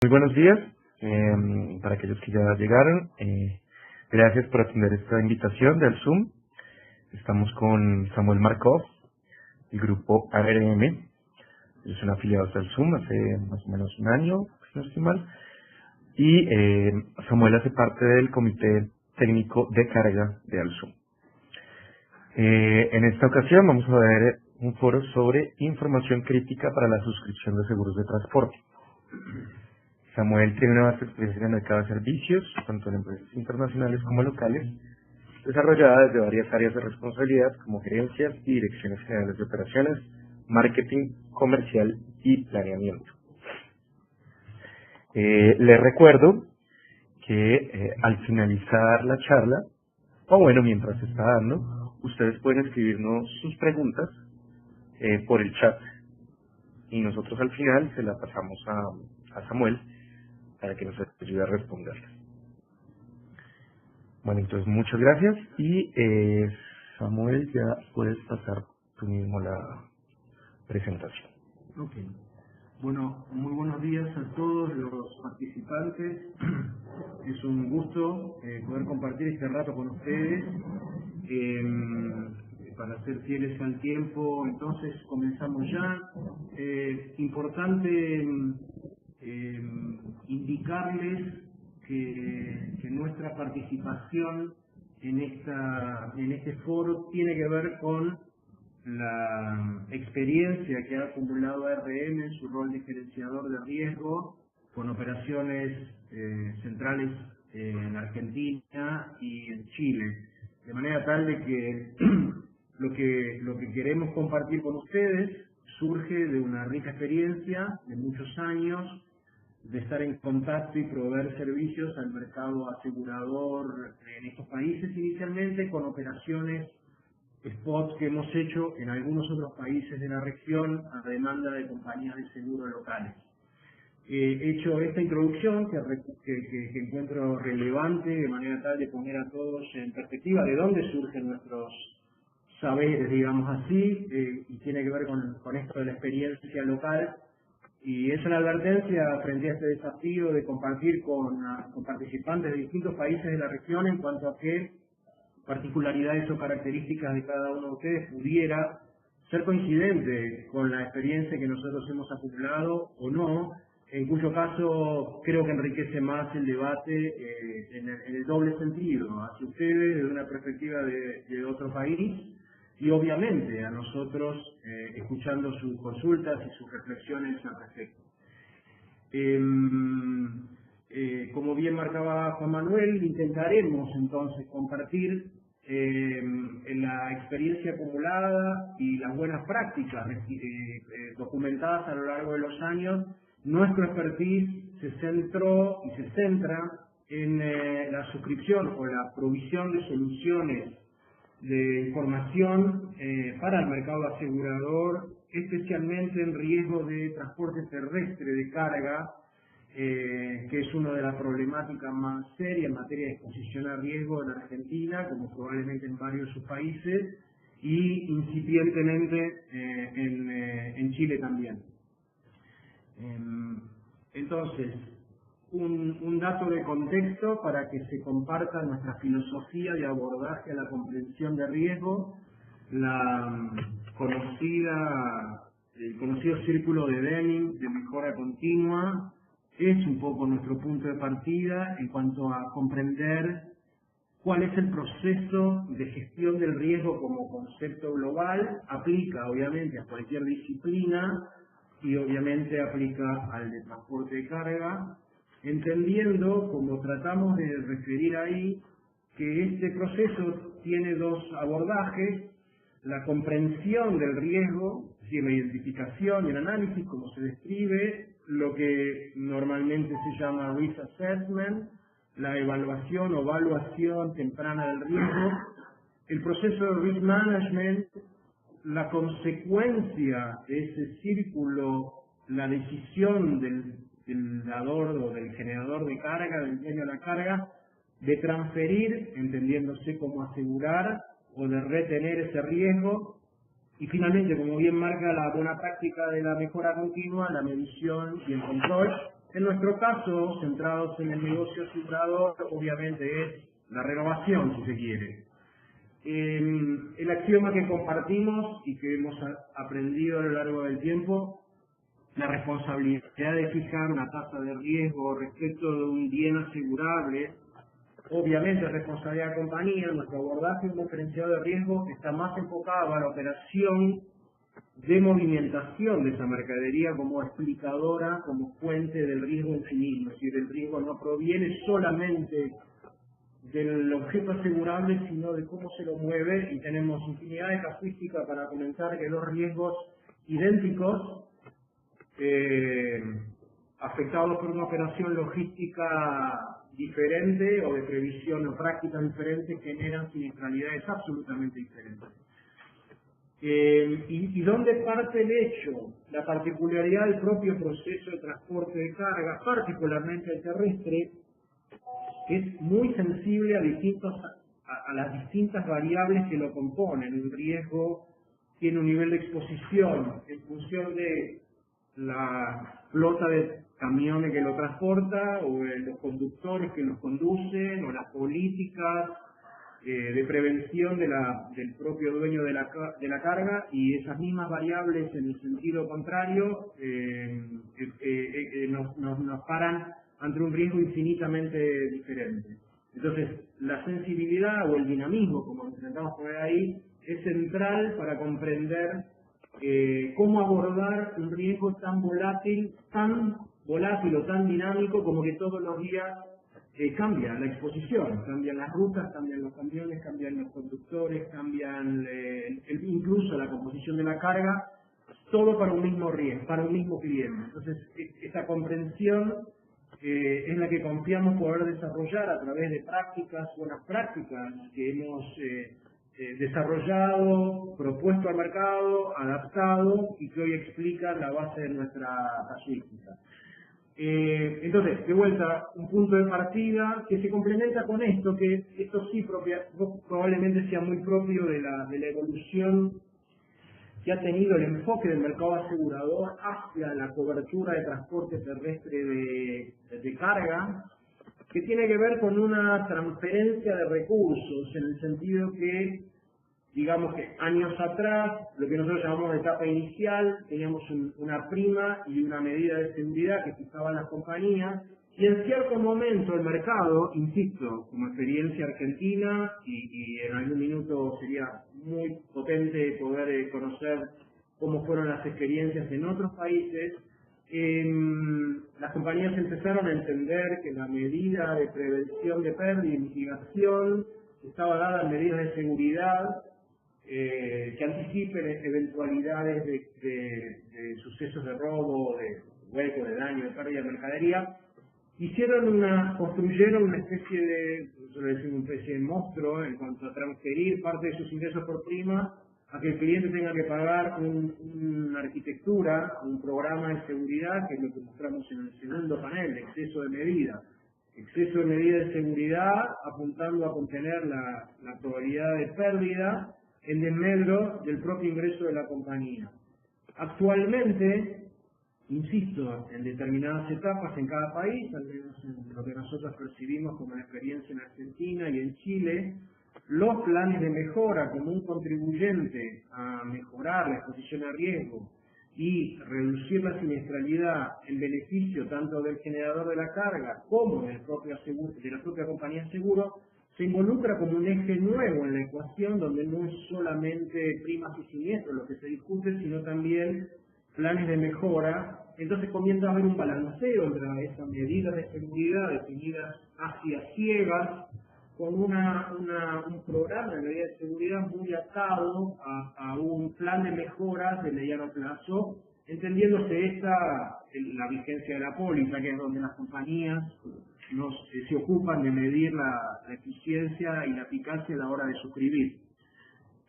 Muy buenos días para aquellos que ya llegaron. Gracias por atender esta invitación del Zoom. Estamos con Samuel Markov, el grupo ARM. Ellos son afiliados al Zoom hace más o menos un año, si no estoy mal. Y Samuel hace parte del comité técnico de carga de Alsum. En esta ocasión vamos a ver un foro sobre información crítica para la suscripción de seguros de transporte. Samuel tiene una vasta experiencia en el mercado de servicios, tanto en empresas internacionales como locales, desarrollada desde varias áreas de responsabilidad como gerencias y direcciones generales de operaciones, marketing, comercial y planeamiento. Les recuerdo que al finalizar la charla, o bueno, mientras se está dando, ustedes pueden escribirnos sus preguntas por el chat y nosotros al final se la pasamos a Samuel para que nos ayude a responderlas. Bueno, entonces muchas gracias y Samuel, ya puedes pasar tú mismo la presentación. Ok. Bueno, muy buenos días a todos los participantes. Es un gusto poder compartir este rato con ustedes. Para ser fieles al tiempo, entonces comenzamos ya. Importante indicarles que nuestra participación en este foro tiene que ver con la experiencia que ha acumulado ARM en su rol de gerenciador de riesgo con operaciones centrales en Argentina y en Chile, de manera tal de que lo que queremos compartir con ustedes surge de una rica experiencia de muchos años de estar en contacto y proveer servicios al mercado asegurador en estos países inicialmente, con operaciones spots que hemos hecho en algunos otros países de la región a demanda de compañías de seguro locales. Hecho esta introducción que encuentro relevante de manera tal de poner a todos en perspectiva de dónde surgen nuestros saberes, digamos así, y tiene que ver con esto de la experiencia local, y es una advertencia frente a este desafío de compartir con participantes de distintos países de la región en cuanto a qué particularidades o características de cada uno de ustedes pudiera ser coincidente con la experiencia que nosotros hemos acumulado o no, en cuyo caso creo que enriquece más el debate en el doble sentido, hacia ustedes desde una perspectiva de otro país y obviamente a nosotros escuchando sus consultas y sus reflexiones al respecto. Como bien marcaba Juan Manuel, intentaremos entonces compartir la experiencia acumulada y las buenas prácticas documentadas a lo largo de los años. Nuestro expertise se centró y se centra en la suscripción o la provisión de soluciones de información para el mercado asegurador, especialmente en riesgo de transporte terrestre de carga, que es una de las problemáticas más serias en materia de exposición a riesgo en Argentina, como probablemente en varios de sus países, y incipientemente en Chile también. Entonces, un dato de contexto para que se comparta nuestra filosofía de abordaje a la comprensión de riesgo, el conocido círculo de Deming de mejora continua es un poco nuestro punto de partida en cuanto a comprender cuál es el proceso de gestión del riesgo como concepto global, aplica obviamente a cualquier disciplina y obviamente aplica al de transporte de carga, entendiendo, como tratamos de referir ahí, que este proceso tiene dos abordajes: la comprensión del riesgo, es decir, la identificación y el análisis, como se describe, lo que normalmente se llama risk assessment, la evaluación o evaluación temprana del riesgo, el proceso de risk management, la consecuencia de ese círculo, la decisión del dador o del generador de carga, del dueño de la carga, de transferir, entendiéndose como asegurar o de retener ese riesgo, y finalmente, como bien marca la buena práctica de la mejora continua, la medición y el control, En nuestro caso, centrados en el negocio asegurador, obviamente es la renovación, si se quiere. El axioma que compartimos y que hemos aprendido a lo largo del tiempo, la responsabilidad de fijar una tasa de riesgo respecto de un bien asegurable, obviamente es responsabilidad de la compañía. Nuestro abordaje de un diferenciado de riesgo está más enfocado a la operación de movimentación de esa mercadería como explicadora, como fuente del riesgo en sí mismo. Es decir, el riesgo no proviene solamente del objeto asegurable, sino de cómo se lo mueve, y tenemos infinidad de casuística para comentar que los riesgos idénticos afectados por una operación logística diferente o de previsión o prácticas diferentes generan siniestralidades absolutamente diferentes. ¿Y dónde parte el hecho? La particularidad del propio proceso de transporte de carga, particularmente el terrestre, es muy sensible a las distintas variables que lo componen. El riesgo tiene un nivel de exposición en función de la flota de camiones que lo transporta, o de los conductores que los conducen, o las políticas de prevención del propio dueño de la carga, y esas mismas variables en el sentido contrario nos paran ante un riesgo infinitamente diferente. Entonces, la sensibilidad o el dinamismo, como intentamos poner ahí, es central para comprender cómo abordar un riesgo tan volátil o tan dinámico como que todos los días cambia la exposición, cambian las rutas, cambian los camiones, cambian los conductores, cambian incluso la composición de la carga, todo para un mismo riesgo, para un mismo cliente. Entonces, esta comprensión es la que confiamos poder desarrollar a través de buenas prácticas que hemos desarrollado, propuesto al mercado, adaptado, y que hoy explican la base de nuestra casuística. Entonces, de vuelta, un punto de partida que se complementa con esto, que esto sí probablemente sea muy propio de la evolución que ha tenido el enfoque del mercado asegurador hacia la cobertura de transporte terrestre de carga, que tiene que ver con una transferencia de recursos, en el sentido que, digamos que años atrás, lo que nosotros llamamos de etapa inicial, teníamos una prima y una medida de seguridad que fijaban las compañías, y en cierto momento el mercado, insisto, como experiencia argentina, y en algún minuto sería muy potente poder conocer cómo fueron las experiencias en otros países, las compañías empezaron a entender que la medida de prevención de pérdida y mitigación estaba dada en medidas de seguridad que anticipen eventualidades de sucesos de robo, de hueco, de daño, de pérdida de mercadería. Construyeron una especie de, una especie de monstruo en cuanto a transferir parte de sus ingresos por prima a que el cliente tenga que pagar una arquitectura, un programa de seguridad, que es lo que mostramos en el segundo panel, de exceso de medida. Exceso de medida de seguridad apuntando a contener la probabilidad de pérdida en desmedro del propio ingreso de la compañía. Actualmente, insisto, en determinadas etapas en cada país, al menos en lo que nosotros percibimos como la experiencia en Argentina y en Chile, los planes de mejora como un contribuyente a mejorar la exposición a riesgo y reducir la siniestralidad en beneficio tanto del generador de la carga como de la propia compañía de seguro, se involucra como un eje nuevo en la ecuación, donde no es solamente primas y siniestros lo que se discute, sino también planes de mejora. Entonces comienza a haber un balanceo entre esas medidas de seguridad definidas hacia ciegas, con un programa de medidas de seguridad muy atado a un plan de mejoras de mediano plazo, entendiéndose la vigencia de la póliza, que es donde las compañías se ocupan de medir la eficiencia y la eficacia a la hora de suscribir.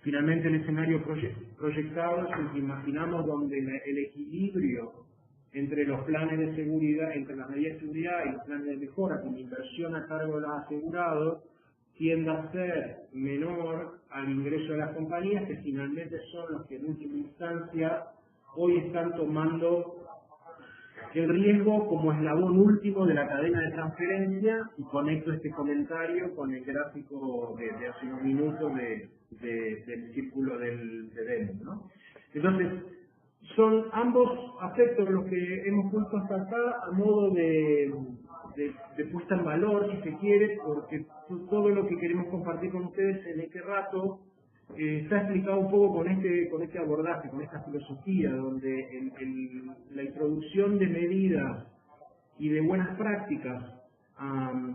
Finalmente, el escenario proyectado es el que imaginamos, donde el equilibrio entre los planes de seguridad, entre las medidas de seguridad y los planes de mejora con inversión a cargo de los asegurados, tiende a ser menor al ingreso de las compañías, que finalmente son los que en última instancia hoy están tomando el riesgo como eslabón último de la cadena de transferencia, y conecto este comentario con el gráfico de hace unos minutos del círculo de Venn, ¿no? Entonces, son ambos aspectos los que hemos puesto hasta acá a modo de puesta en valor, si se quiere, porque todo lo que queremos compartir con ustedes en este rato está explicado un poco con este abordaje, con esta filosofía, donde la introducción de medidas y de buenas prácticas,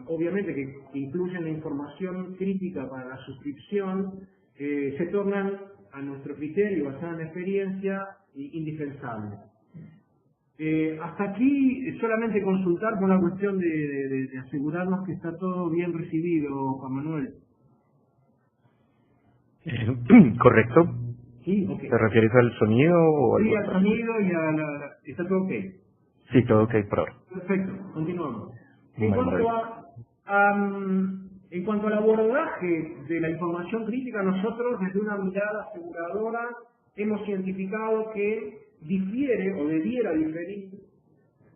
obviamente que incluyen la información crítica para la suscripción, se tornan, a nuestro criterio, basada en la experiencia, indispensables. Hasta aquí solamente consultar por la cuestión de asegurarnos que está todo bien recibido, Juan Manuel. Correcto. Sí, ok. ¿Te refieres al sonido o Sí, algo? al sonido y a está todo ok. Sí, todo ok por ahora. Perfecto, continuamos. Muy bien. En cuanto al abordaje de la información crítica, nosotros desde una mirada aseguradora hemos identificado que difiere o debiera diferir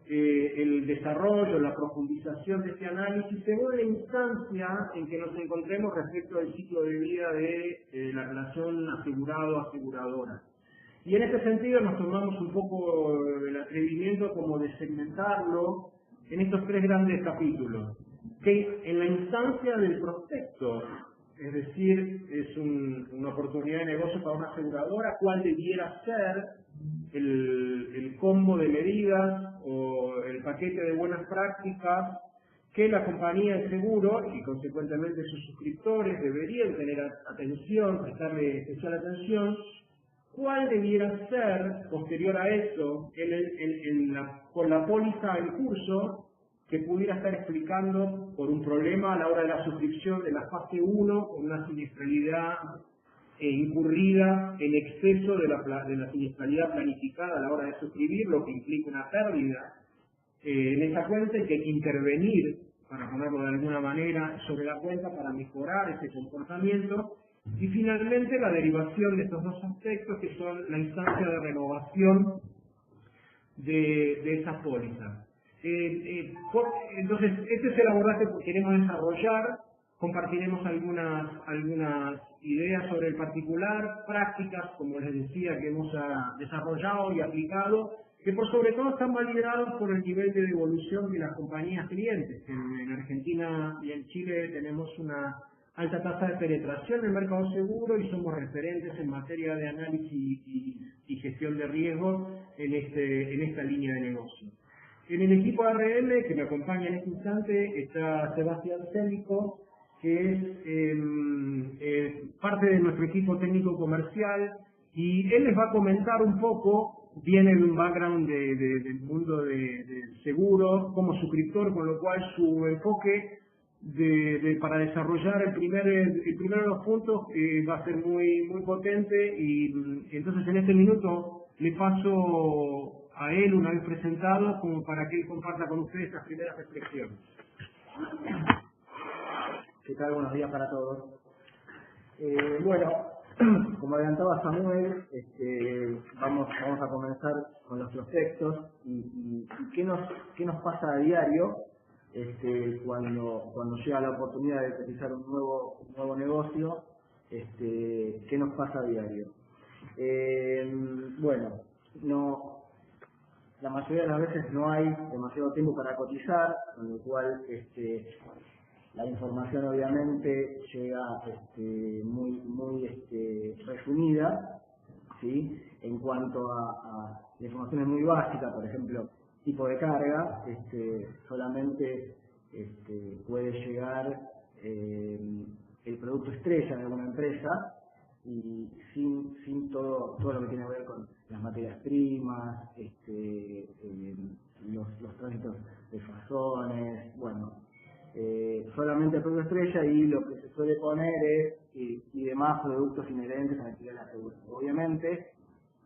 el desarrollo, la profundización de este análisis según la instancia en que nos encontremos respecto al ciclo de vida de la relación asegurado-aseguradora. Y en este sentido nos tomamos un poco el atrevimiento como de segmentarlo en estos tres grandes capítulos, que en la instancia del prospecto, es decir, es una oportunidad de negocio para una aseguradora, cuál debiera ser el combo de medidas o el paquete de buenas prácticas que la compañía de seguro y consecuentemente sus suscriptores deberían tener atención, prestarle especial atención. ¿Cuál debiera ser, posterior a eso, con la póliza en curso, que pudiera estar explicando por un problema a la hora de la suscripción de la fase 1, con una siniestralidad incurrida en exceso de la siniestralidad planificada a la hora de suscribir, lo que implica una pérdida en esa cuenta, y que hay que intervenir, para ponerlo de alguna manera, sobre la cuenta para mejorar ese comportamiento? Y finalmente la derivación de estos dos aspectos, que son la instancia de renovación de esa póliza. Entonces, este es el abordaje que queremos desarrollar. Compartiremos algunas ideas sobre el particular, prácticas, como les decía, que hemos desarrollado y aplicado, que por sobre todo están validados por el nivel de devolución de las compañías clientes. En Argentina y en Chile tenemos una alta tasa de penetración en el mercado seguro y somos referentes en materia de análisis y gestión de riesgos en esta línea de negocio. En el equipo ARM, que me acompaña en este instante, está Sebastián Célico, que es parte de nuestro equipo técnico comercial, y él les va a comentar un poco, viene de un background del mundo de seguros como suscriptor, con lo cual su enfoque para desarrollar el primero de los puntos va a ser muy potente, y entonces en este minuto le paso a él, una vez presentado, como para que él comparta con ustedes las primeras reflexiones. ¿Qué tal? Buenos días para todos. Bueno, como adelantaba Samuel, vamos a comenzar con los prospectos y qué nos pasa a diario cuando llega la oportunidad de realizar un nuevo negocio, qué nos pasa a diario. Bueno, la mayoría de las veces no hay demasiado tiempo para cotizar, con lo cual la información obviamente llega muy resumida, ¿sí? En cuanto a la información es muy básica, por ejemplo, tipo de carga, solamente puede llegar el producto estrella de alguna empresa, y sin todo lo que tiene que ver con las materias primas, los tránsitos de fasones, bueno, solamente el producto estrella, y lo que se suele poner es y demás productos inherentes a la actividad de la seguridad. Obviamente,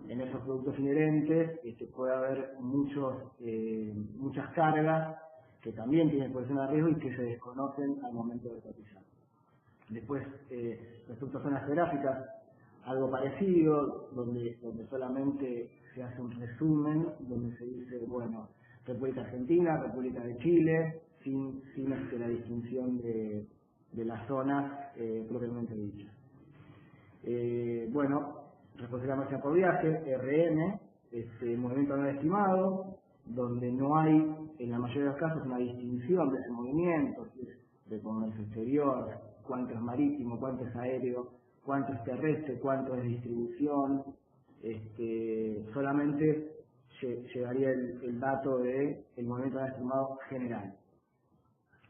en esos productos inherentes puede haber muchas cargas que también tienen exposición a riesgo y que se desconocen al momento de cotizar. Después, respecto a zonas geográficas, algo parecido, donde solamente se hace un resumen, donde se dice, bueno, República Argentina, República de Chile, sin la distinción de las zonas propiamente dichas. Bueno, responsabilidad máxima por viaje, RM, movimiento no estimado, donde no hay, en la mayoría de los casos, una distinción de ese movimiento, de comercio exterior, cuánto es marítimo, cuánto es aéreo, cuánto es terrestre, cuánto es distribución, solamente llegaría el dato del movimiento no estimado general.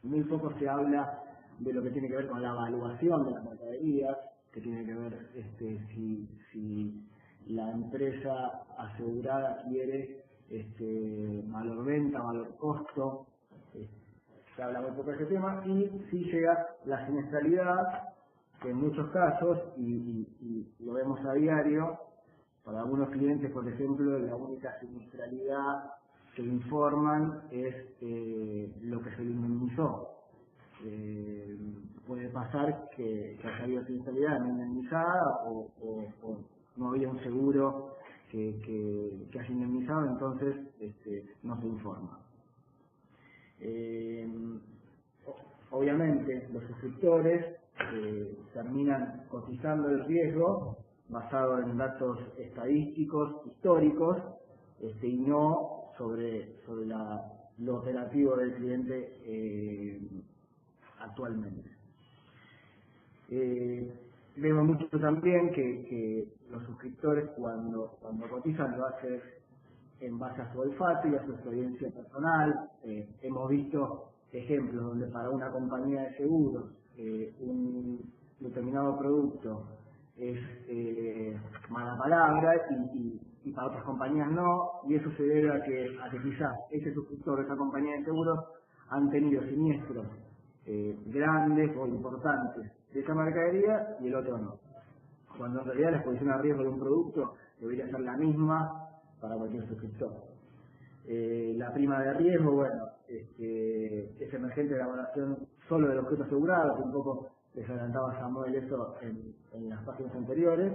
Muy poco se habla de lo que tiene que ver con la evaluación de las mercaderías, que tiene que ver si la empresa asegurada quiere valor venta, valor costo, se habla muy poco de ese tema, y si llega la siniestralidad, que en muchos casos, y lo vemos a diario, para algunos clientes, por ejemplo, la única siniestralidad que informan es lo que se le indemnizó. Puede pasar que haya habido siniestralidad no indemnizada o no había un seguro que haya indemnizado, entonces no se informa. Obviamente los suscriptores terminan cotizando el riesgo basado en datos estadísticos históricos y no sobre lo operativo del cliente actualmente. Vemos mucho también que los suscriptores cuando cotizan lo hacen en base a su olfato y a su experiencia personal. Hemos visto ejemplos donde para una compañía de seguros un determinado producto es mala palabra y para otras compañías no, y eso se debe a que quizás ese suscriptor de esa compañía de seguros han tenido siniestros grandes o importantes de esa mercadería y el otro no. Cuando en realidad la exposición a riesgo de un producto debería ser la misma para cualquier suscriptor. La prima de riesgo, bueno, es emergente de la evaluación solo del objeto asegurado, que un poco les adelantaba Samuel eso en las páginas anteriores.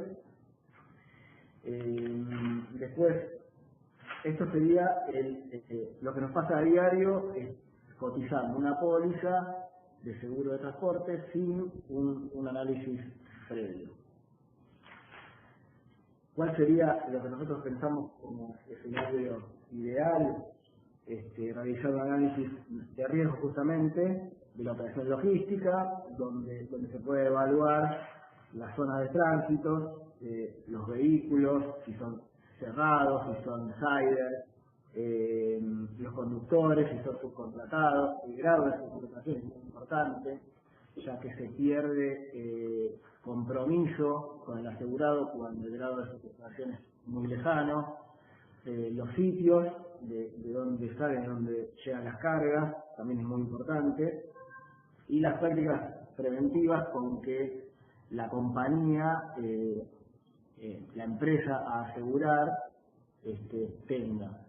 Después, esto sería lo que nos pasa a diario, es cotizando una póliza de seguro de transporte sin un análisis previo. ¿Cuál sería lo que nosotros pensamos como escenario ideal? Realizar un análisis de riesgo justamente de la operación logística, donde se puede evaluar las zonas de tránsito, los vehículos, si son cerrados, si son siders, los conductores, si son subcontratados. El grado de subcontratación es muy importante, ya que se pierde compromiso con el asegurado cuando el grado de subcontratación es muy lejano. Los sitios de donde salen, de donde llegan las cargas, también es muy importante. Y las prácticas preventivas con que la compañía, la empresa a asegurar, tenga.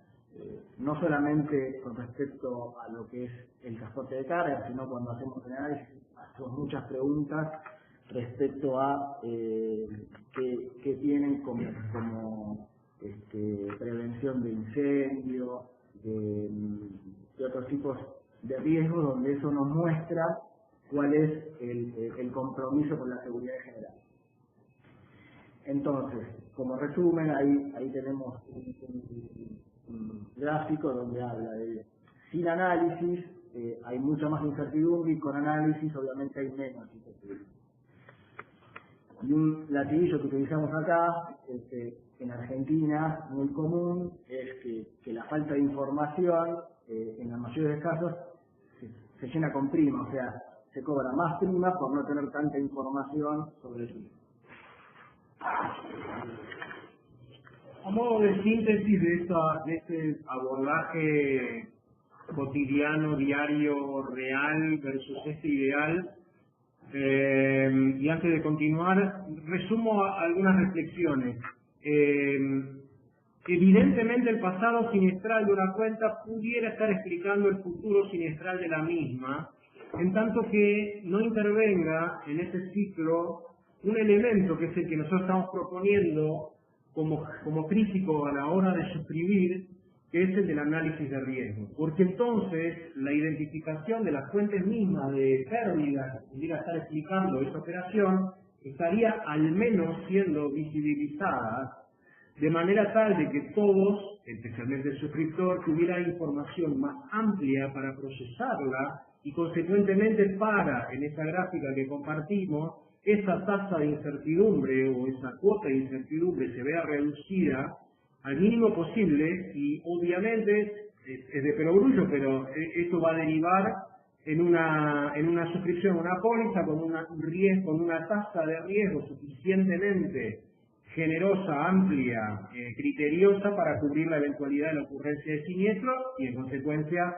No solamente con respecto a lo que es el transporte de carga, sino cuando hacemos el análisis, hacemos muchas preguntas respecto a qué tienen como prevención de incendio, de otros tipos de riesgos, donde eso nos muestra cuál es el compromiso con la seguridad general. Entonces, como resumen, ahí tenemos un gráfico donde habla de sin análisis hay mucha más incertidumbre, y con análisis obviamente hay menos incertidumbre. Y un latiguillo que utilizamos acá, en Argentina, muy común, es que la falta de información, en la mayoría de los casos, se llena con prima, o sea, se cobra más prima por no tener tanta información sobre el riesgo. A modo de síntesis de este abordaje cotidiano, diario, real versus este ideal, y antes de continuar, resumo algunas reflexiones. Evidentemente el pasado siniestral de una cuenta pudiera estar explicando el futuro siniestral de la misma, en tanto que no intervenga en ese ciclo un elemento que es el que nosotros estamos proponiendo como crítico a la hora de suscribir, que es el del análisis de riesgo, porque entonces la identificación de las fuentes mismas de pérdidas que pudiera estar explicando esa operación estaría al menos siendo visibilizadas de manera tal de que todos, especialmente el suscriptor, tuviera información más amplia para procesarla y consecuentemente para, en esta gráfica que compartimos, esa tasa de incertidumbre o esa cuota de incertidumbre se vea reducida al mínimo posible y obviamente es de perogrullo, pero esto va a derivar en una suscripción, una póliza con con una tasa de riesgo suficientemente generosa, amplia, criteriosa para cubrir la eventualidad de la ocurrencia de siniestro y en consecuencia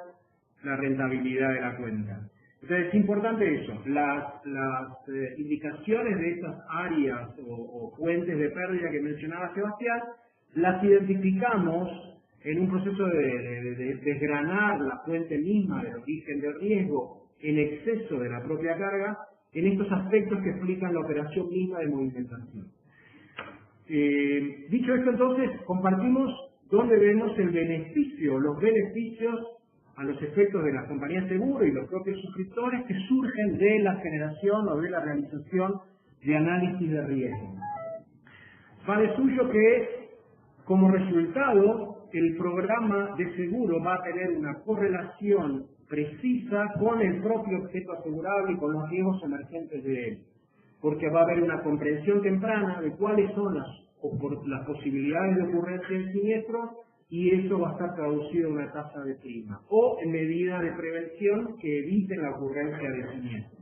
la rentabilidad de la cuenta. Entonces es importante eso, las indicaciones de estas áreas o fuentes de pérdida que mencionaba Sebastián, las identificamos en un proceso de desgranar la fuente misma del origen del riesgo en exceso de la propia carga, en estos aspectos que explican la operación misma de movimentación. Dicho esto, entonces, compartimos dónde vemos el beneficio, los beneficios a los efectos de las compañías de seguro y los propios suscriptores que surgen de la generación o de la realización de análisis de riesgo. Va de suyo que, como resultado, el programa de seguro va a tener una correlación precisa con el propio objeto asegurable y con los riesgos emergentes de él, porque va a haber una comprensión temprana de cuáles son las posibilidades de ocurrencia del siniestro y eso va a estar traducido en una tasa de prima o en medidas de prevención que eviten la ocurrencia de siniestro.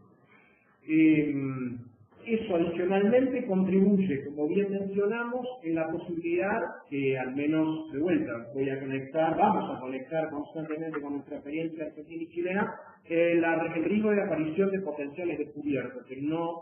Eso adicionalmente contribuye, como bien mencionamos, en la posibilidad que al menos de vuelta vamos a conectar constantemente con nuestra experiencia argentina y chilena, el riesgo de aparición de potenciales descubiertos, que no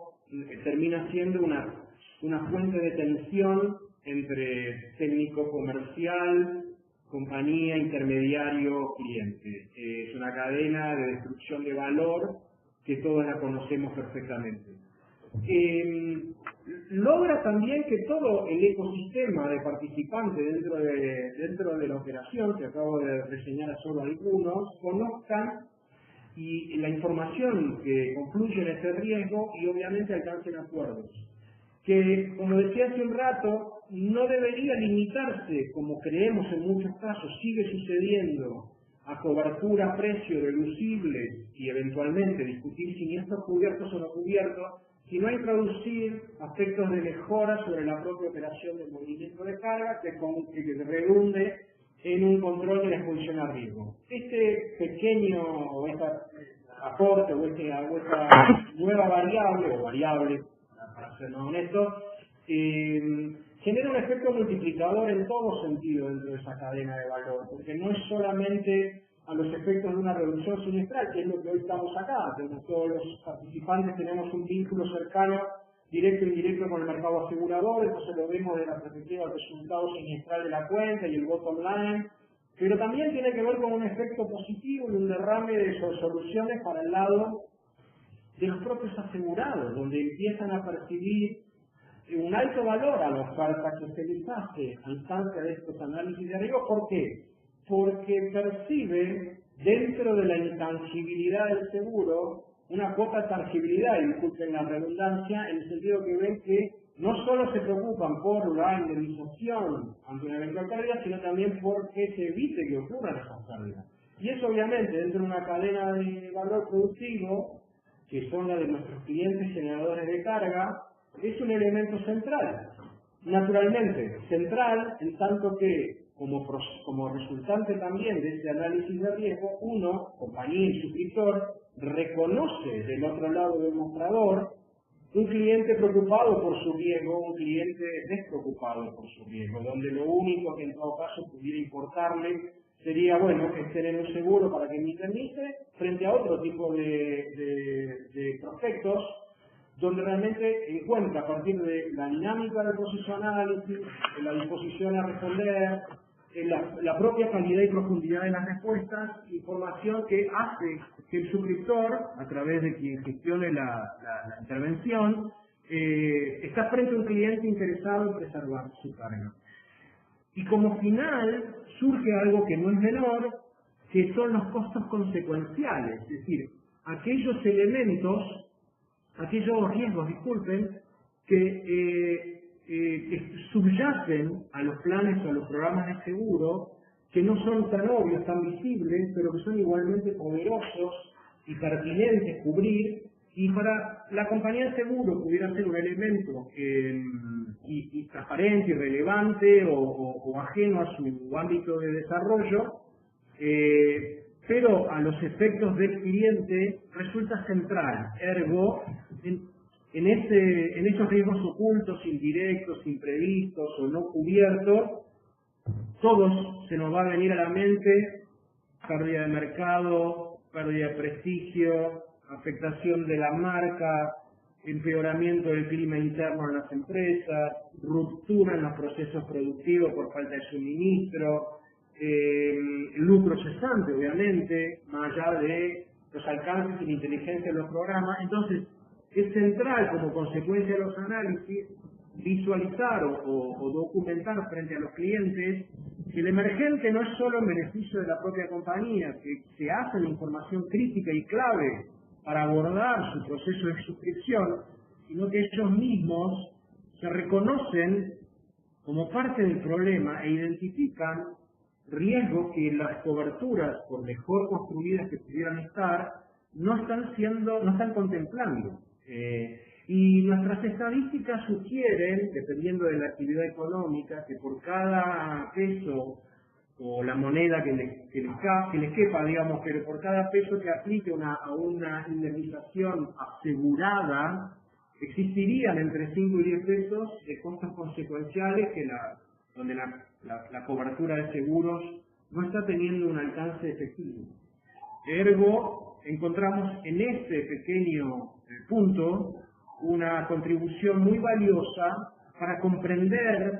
termina siendo una fuente de tensión entre técnico comercial, compañía, intermediario, cliente. Es una cadena de destrucción de valor que todos la conocemos perfectamente. Logra también que todo el ecosistema de participantes dentro de la operación, que acabo de reseñar a solo algunos, conozcan y la información que confluye en ese riesgo y obviamente alcancen acuerdos. Que, como decía hace un rato, no debería limitarse, como creemos en muchos casos, sigue sucediendo, a cobertura, precio, deducibles y eventualmente discutir siniestros cubiertos o no cubiertos, sino a introducir aspectos de mejora sobre la propia operación del movimiento de carga que redunde en un control de la exposición a riesgo. Este pequeño aporte o esta nueva variable, para ser más honesto, genera un efecto multiplicador en todo sentido dentro de esa cadena de valor, porque no es solamente a los efectos de una reducción siniestral, que es lo que hoy estamos acá. Todos los participantes tenemos un vínculo cercano, directo e indirecto con el mercado asegurador, entonces lo vemos desde la perspectiva del resultado siniestral de la cuenta y el bottom line, pero también tiene que ver con un efecto positivo y un derrame de soluciones para el lado de los propios asegurados, donde empiezan a percibir un alto valor a la oferta que se les hace a instancia de estos análisis de riesgo. ¿Por qué? Porque perciben dentro de la intangibilidad del seguro una cuota de tangibilidad, y disculpen la redundancia, en el sentido que ven que no solo se preocupan por la indemnización ante una eventual pérdida, sino también porque se evite que ocurran esas pérdidas. Y eso obviamente dentro de una cadena de valor productivo, que son la de nuestros clientes generadores de carga, es un elemento central. Naturalmente, central en tanto que como resultante también de este análisis de riesgo, uno, compañía y suscriptor, reconoce del otro lado del mostrador un cliente preocupado por su riesgo, un cliente despreocupado por su riesgo, donde lo único que en todo caso pudiera importarle sería, bueno, es tener un seguro para que me indemnice frente a otro tipo de prospectos, donde realmente encuentra a partir de la dinámica del proceso de análisis, de la disposición a responder, la propia calidad y profundidad de las respuestas, información que hace que el suscriptor, a través de quien gestione la intervención, está frente a un cliente interesado en preservar su carga. Y como final surge algo que no es menor, que son los costos consecuenciales, es decir, aquellos elementos, aquellos riesgos, disculpen, que subyacen a los planes o a los programas de seguro, que no son tan obvios, tan visibles, pero que son igualmente poderosos y pertinentes cubrir, y para la compañía de seguro pudiera ser un elemento y transparente y relevante o ajeno a su ámbito de desarrollo, pero a los efectos del cliente resulta central. Ergo, en esos riesgos ocultos, indirectos, imprevistos o no cubiertos, todos se nos va a venir a la mente pérdida de mercado, pérdida de prestigio, afectación de la marca, empeoramiento del clima interno en las empresas, ruptura en los procesos productivos por falta de suministro, lucro cesante, obviamente, más allá de los alcances y la inteligencia de los programas. Entonces, es central, como consecuencia de los análisis, visualizar o documentar frente a los clientes que el emergente no es solo en beneficio de la propia compañía, que se hace la información crítica y clave para abordar su proceso de suscripción, sino que ellos mismos se reconocen como parte del problema e identifican riesgos que las coberturas, por mejor construidas que pudieran estar, no están contemplando. Y nuestras estadísticas sugieren, dependiendo de la actividad económica, que por cada peso o la moneda que les quepa, digamos, pero por cada peso que aplique a una indemnización asegurada, existirían entre 5 y 10 pesos de costos consecuenciales donde la cobertura de seguros no está teniendo un alcance efectivo. Ergo, encontramos en este pequeño punto una contribución muy valiosa para comprender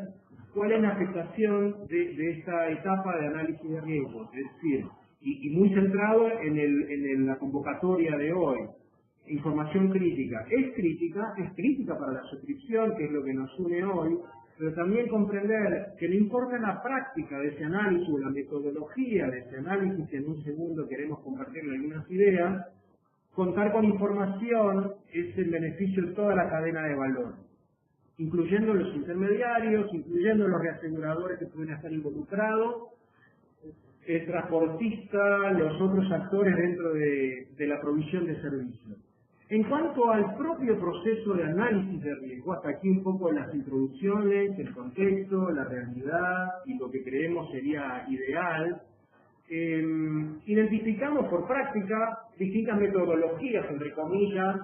cuál es la afectación de esta etapa de análisis de riesgos, es decir, y muy centrado en la convocatoria de hoy. Información crítica. Es crítica para la suscripción, que es lo que nos une hoy, pero también comprender que no importa la práctica de ese análisis o la metodología de ese análisis, que en un segundo queremos compartirle algunas ideas, contar con información es el beneficio de toda la cadena de valor, incluyendo los intermediarios, incluyendo los reaseguradores que pueden estar involucrados, el transportista, los otros actores dentro de la provisión de servicios. En cuanto al propio proceso de análisis de riesgo, hasta aquí un poco las introducciones, el contexto, la realidad y lo que creemos sería ideal. Identificamos por práctica distintas metodologías, entre comillas,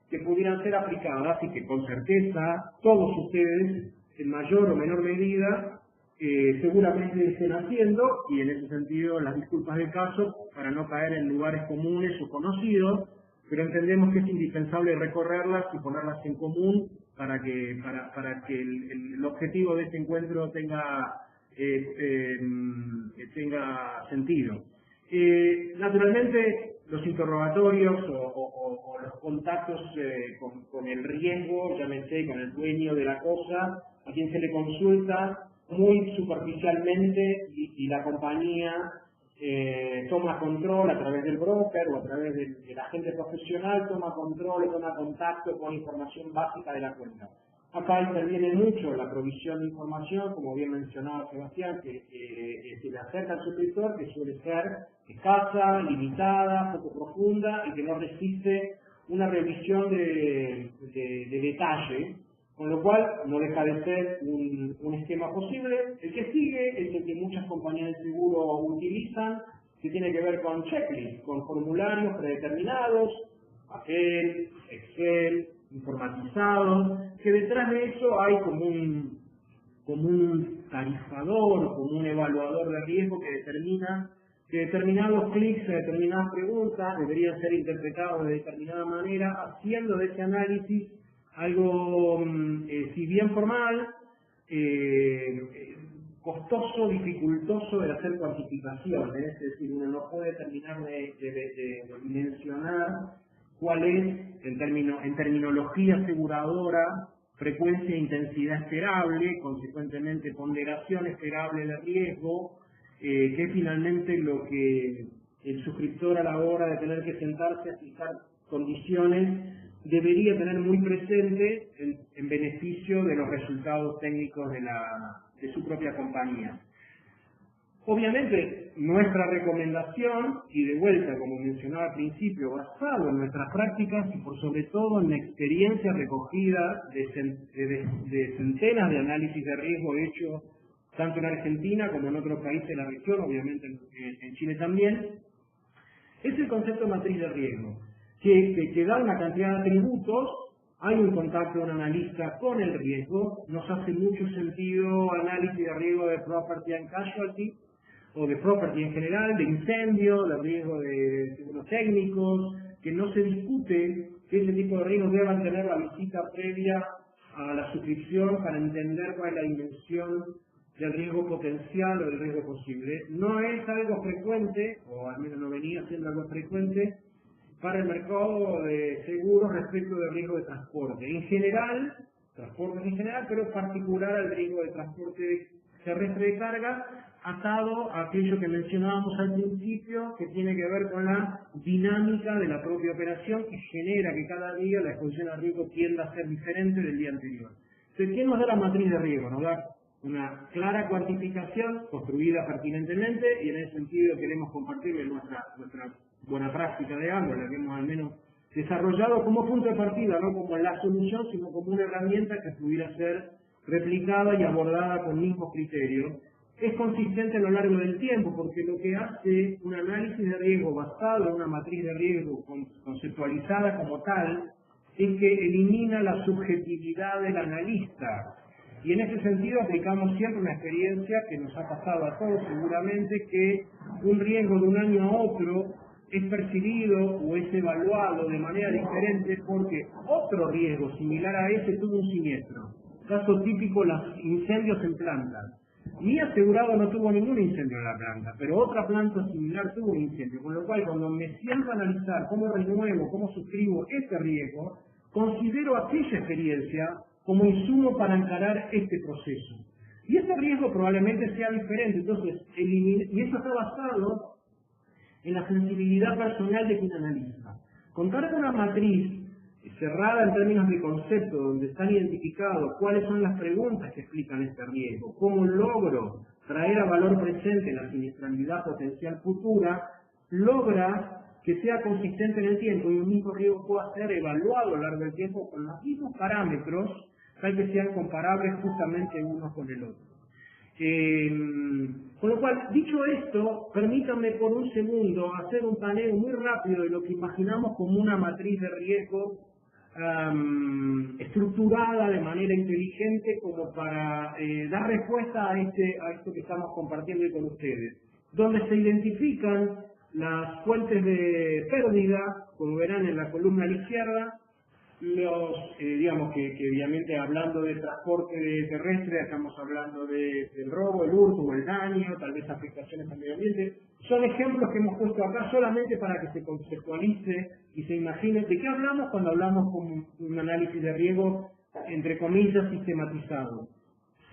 que pudieran ser aplicadas y que con certeza todos ustedes, en mayor o menor medida, seguramente estén haciendo, y en ese sentido las disculpas del caso para no caer en lugares comunes o conocidos, pero entendemos que es indispensable recorrerlas y ponerlas en común para que el objetivo de este encuentro tenga sentido. Naturalmente, los interrogatorios o los contactos con el riesgo, llámese con el dueño de la cosa, a quien se le consulta muy superficialmente y la compañía toma control a través del broker o a través del agente profesional, toma control, toma contacto con información básica de la cuenta. Acá interviene mucho la provisión de información, como bien mencionaba Sebastián, que se le acerca al suscriptor, que suele ser escasa, limitada, poco profunda y que no resiste una revisión de detalle, con lo cual no deja de ser un esquema posible. El que sigue es el que muchas compañías de seguro utilizan, que tiene que ver con checklists, con formularios predeterminados, papel, Excel, informatizados, que detrás de eso hay como un tarifador, como un evaluador de riesgo que determina que determinados clics a determinadas preguntas deberían ser interpretados de determinada manera, haciendo de ese análisis algo, si bien formal, costoso, dificultoso de hacer cuantificaciones, es decir, uno no puede terminar de dimensionar cuál es, en terminología aseguradora, frecuencia e intensidad esperable, consecuentemente ponderación esperable de riesgo, que es finalmente lo que el suscriptor a la hora de tener que sentarse a fijar condiciones debería tener muy presente en beneficio de los resultados técnicos de su propia compañía. Obviamente, nuestra recomendación, y de vuelta, como mencionaba al principio, basado en nuestras prácticas y por sobre todo en la experiencia recogida de centenas de análisis de riesgo hechos tanto en Argentina como en otros países de la región, obviamente en Chile también, es el concepto de matriz de riesgo, que da una cantidad de atributos. Hay un contacto de un analista con el riesgo, nos hace mucho sentido análisis de riesgo de property and casualty, o de property en general, de incendio, de riesgo de seguros técnicos, que no se discute que ese tipo de riesgos deban tener la visita previa a la suscripción para entender cuál es la dimensión del riesgo potencial o del riesgo posible. No es algo frecuente, o al menos no venía siendo algo frecuente, para el mercado de seguros respecto del riesgo de transporte. En general, transportes en general, pero particular al riesgo de transporte terrestre de carga, atado a aquello que mencionábamos al principio, que tiene que ver con la dinámica de la propia operación, que genera que cada día la exposición al riesgo tienda a ser diferente del día anterior. Entonces, ¿qué nos da la matriz de riesgo? Nos da una clara cuantificación construida pertinentemente, y en ese sentido queremos compartirle nuestra buena práctica de AMBO, la que hemos al menos desarrollado como punto de partida, no como la solución, sino como una herramienta que pudiera ser replicada y abordada con mismos criterios. Es consistente a lo largo del tiempo, porque lo que hace un análisis de riesgo basado en una matriz de riesgo conceptualizada como tal, es que elimina la subjetividad del analista. Y en ese sentido aplicamos siempre una experiencia que nos ha pasado a todos seguramente, que un riesgo de un año a otro es percibido o es evaluado de manera diferente porque otro riesgo similar a ese tuvo un siniestro. Caso típico, los incendios en plantas. Mi asegurado no tuvo ningún incendio en la planta, pero otra planta similar tuvo un incendio, con lo cual cuando me siento a analizar cómo renuevo, cómo suscribo este riesgo, considero aquella experiencia como insumo para encarar este proceso. Y ese riesgo probablemente sea diferente, entonces, y eso está basado en la sensibilidad personal de quien analiza. Contar con una matriz cerrada en términos de concepto, donde están identificados cuáles son las preguntas que explican este riesgo, cómo logro traer a valor presente la siniestralidad potencial futura, logra que sea consistente en el tiempo y un mismo riesgo pueda ser evaluado a lo largo del tiempo con los mismos parámetros, tal que sean comparables justamente uno con el otro. Con lo cual, dicho esto, permítanme por un segundo hacer un paneo muy rápido de lo que imaginamos como una matriz de riesgo estructurada de manera inteligente como para dar respuesta a esto que estamos compartiendo hoy con ustedes, donde se identifican las fuentes de pérdida, como verán en la columna a la izquierda, digamos que obviamente hablando de transporte terrestre estamos hablando del robo, el hurto o el daño, tal vez afectaciones al medio ambiente. Son ejemplos que hemos puesto acá solamente para que se conceptualice y se imagine de qué hablamos cuando hablamos con un análisis de riesgo, entre comillas, sistematizado.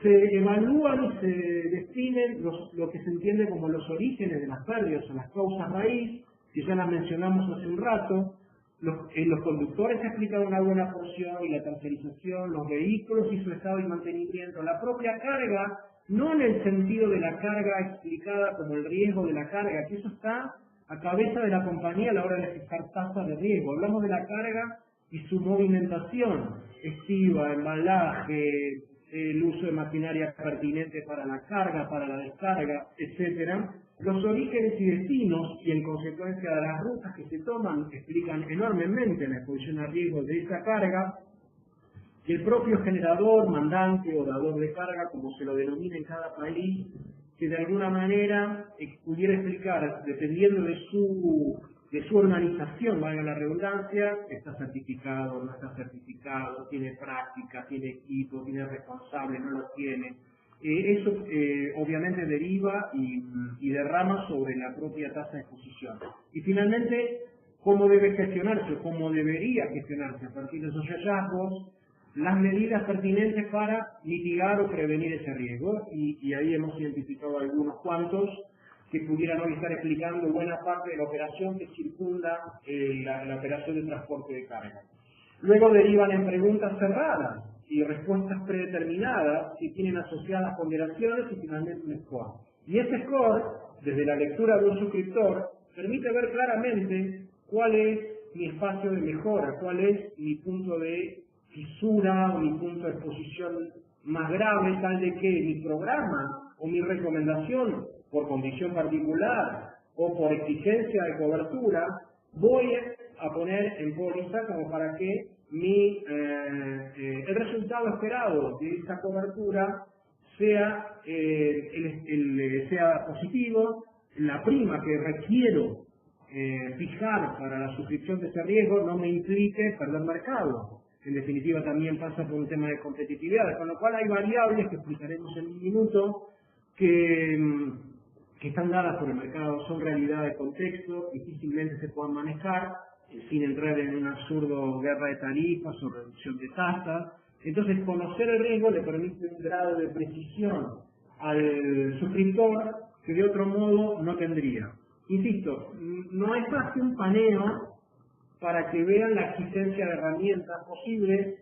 Se evalúan y se definen lo que se entiende como los orígenes de las pérdidas o las causas raíz, que ya las mencionamos hace un rato. Los conductores se explican una buena porción, y la tercerización, los vehículos y su estado y mantenimiento, la propia carga, no en el sentido de la carga explicada como el riesgo de la carga, que eso está a cabeza de la compañía a la hora de fijar tasas de riesgo. Hablamos de la carga y su movimentación, estiva, embalaje, el uso de maquinaria pertinente para la carga, para la descarga, etcétera. Los orígenes y destinos, y en consecuencia de las rutas que se toman, explican enormemente la exposición a riesgo de esa carga. Y el propio generador, mandante o dador de carga, como se lo denomina en cada país, que de alguna manera pudiera explicar, dependiendo de su organización, valga la redundancia, está certificado, no está certificado, tiene práctica, tiene equipo, tiene responsable, no lo tiene. Eso obviamente deriva y derrama sobre la propia tasa de exposición. Y finalmente, cómo debe gestionarse, cómo debería gestionarse a partir de esos hallazgos, las medidas pertinentes para mitigar o prevenir ese riesgo, y ahí hemos identificado algunos cuantos que pudieran hoy estar explicando buena parte de la operación que circunda la operación de transporte de carga. Luego derivan en preguntas cerradas y respuestas predeterminadas que tienen asociadas ponderaciones y finalmente un score. Y ese score, desde la lectura de un suscriptor, permite ver claramente cuál es mi espacio de mejora, cuál es mi punto de fisura o mi punto de exposición más grave, tal de que mi programa o mi recomendación por condición particular o por exigencia de cobertura voy a poner en póliza como para que el resultado esperado de esa cobertura sea, sea positivo, la prima que requiero fijar para la suscripción de ese riesgo no me implique perder mercado. En definitiva también pasa por un tema de competitividad, con lo cual hay variables que explicaremos en un minuto que están dadas por el mercado, son realidad de contexto, difícilmente se puedan manejar sin entrar en un absurdo guerra de tarifas o reducción de tasas. Entonces, conocer el riesgo le permite un grado de precisión al suscriptor que de otro modo no tendría. Insisto, no es más que un paneo para que vean la existencia de herramientas posibles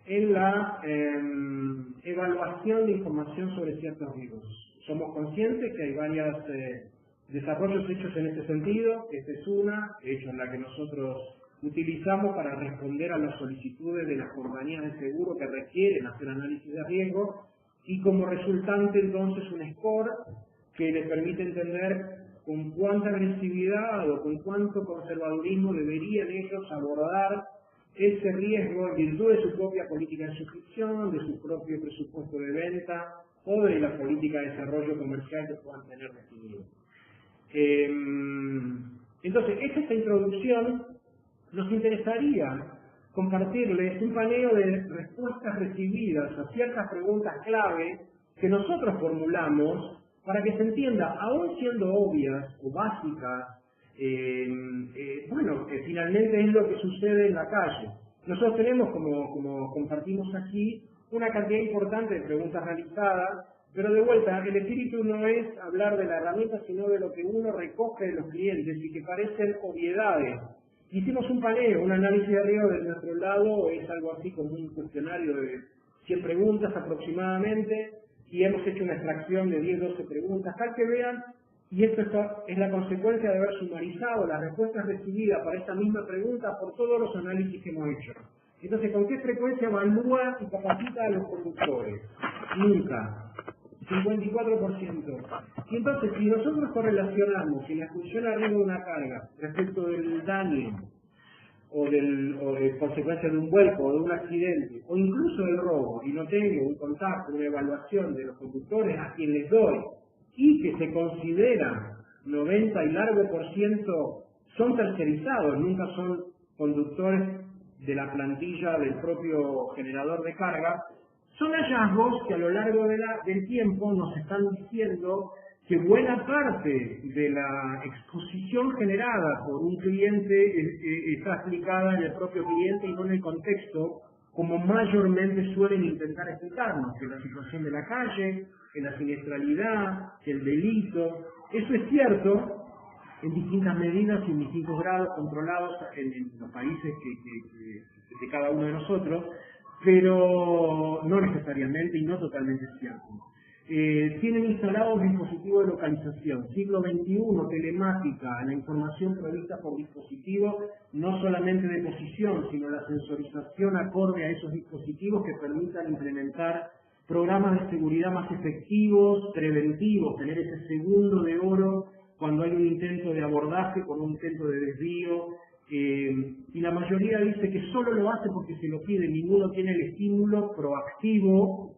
en la evaluación de información sobre ciertos riesgos. Somos conscientes que hay varios desarrollos hechos en este sentido. Esta es una, hecho en la que nosotros utilizamos para responder a las solicitudes de las compañías de seguro que requieren hacer análisis de riesgo, y como resultante entonces un score que les permite entender con cuánta agresividad o con cuánto conservadurismo deberían ellos abordar ese riesgo en virtud de su propia política de suscripción, de su propio presupuesto de venta o de la política de desarrollo comercial que puedan tener definido. Entonces, esta introducción nos interesaría compartirles un paneo de respuestas recibidas a ciertas preguntas clave que nosotros formulamos para que se entienda, aún siendo obvias o básicas, bueno, que finalmente es lo que sucede en la calle. Nosotros tenemos, como compartimos aquí, una cantidad importante de preguntas realizadas, pero de vuelta, el espíritu no es hablar de la herramienta, sino de lo que uno recoge de los clientes y que parecen obviedades. Hicimos un paneo, un análisis de riesgo de nuestro lado, es algo así como un cuestionario de 100 preguntas aproximadamente, y hemos hecho una extracción de 10-12 preguntas, tal que vean, y esto es la consecuencia de haber sumarizado las respuestas recibidas para esta misma pregunta por todos los análisis que hemos hecho. Entonces, ¿con qué frecuencia evalúa y capacita a los conductores? Nunca. 54%. Y entonces, si nosotros correlacionamos la exclusión a riesgo de una carga respecto del daño o de consecuencia de un vuelco o de un accidente o incluso del robo, y no tengo un contacto, una evaluación de los conductores a quien les doy, y que se considera 90 y largo por ciento son tercerizados, nunca son conductores de la plantilla del propio generador de carga, son hallazgos que a lo largo del tiempo nos están diciendo que buena parte de la exposición generada por un cliente está aplicada en el propio cliente y no en el contexto, como mayormente suelen intentar explicarnos, que la situación de la calle, que la siniestralidad, que el delito. Eso es cierto en distintas medidas y en distintos grados controlados en los países de cada uno de nosotros, pero no necesariamente y no totalmente cierto. Tienen instalados dispositivos de localización, siglo XXI, telemática, la información provista por dispositivos, no solamente de posición, sino la sensorización acorde a esos dispositivos que permitan implementar programas de seguridad más efectivos, preventivos, tener ese segundo de oro cuando hay un intento de abordaje con un intento de desvío, y la mayoría dice que solo lo hace porque se lo pide, ninguno tiene el estímulo proactivo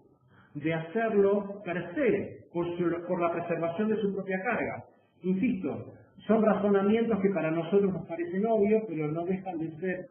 de hacerlo per se, por la preservación de su propia carga. Insisto, son razonamientos que para nosotros nos parecen obvios, pero no dejan de ser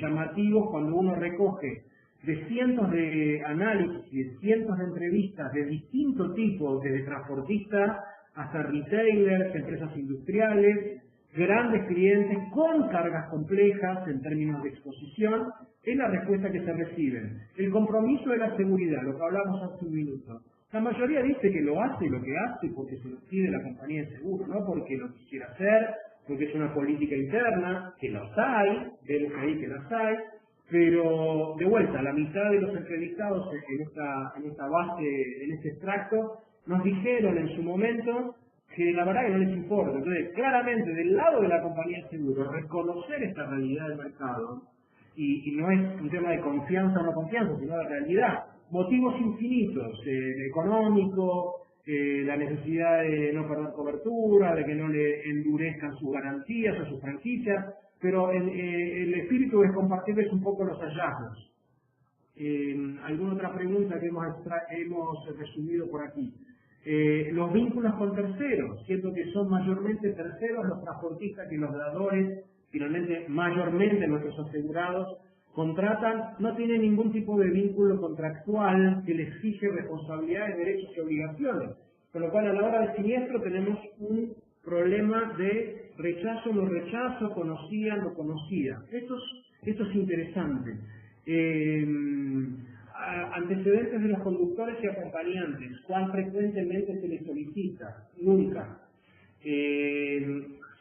llamativos cuando uno recoge de cientos de análisis, de cientos de entrevistas de distintos tipos, desde transportistas hasta retailers, empresas industriales, grandes clientes con cargas complejas en términos de exposición, es la respuesta que se recibe. El compromiso de la seguridad, lo que hablamos hace un minuto. La mayoría dice que lo hace porque se lo pide la compañía de seguro, no porque lo quisiera hacer, porque es una política interna, que las hay, vemos ahí que las hay, pero de vuelta, la mitad de los entrevistados en esta base, en este extracto, nos dijeron en su momento que la verdad que no les importa. Entonces, claramente, del lado de la compañía de seguros, reconocer esta realidad del mercado, y no es un tema de confianza o no confianza, sino de realidad, motivos infinitos, económico, la necesidad de no perder cobertura, de que no le endurezcan sus garantías o sus franquicias, pero el espíritu es compartirles un poco los hallazgos. ¿Alguna otra pregunta que hemos resumido por aquí? Los vínculos con terceros, siento que son mayormente terceros los transportistas que los dadores, finalmente mayormente nuestros asegurados, contratan, no tienen ningún tipo de vínculo contractual que les fije responsabilidades, derechos y obligaciones, con lo cual a la hora del siniestro tenemos un problema de rechazo, no rechazo, conocía, no conocía. Esto es interesante. Antecedentes de los conductores y acompañantes, ¿cuán frecuentemente se les solicita? Nunca.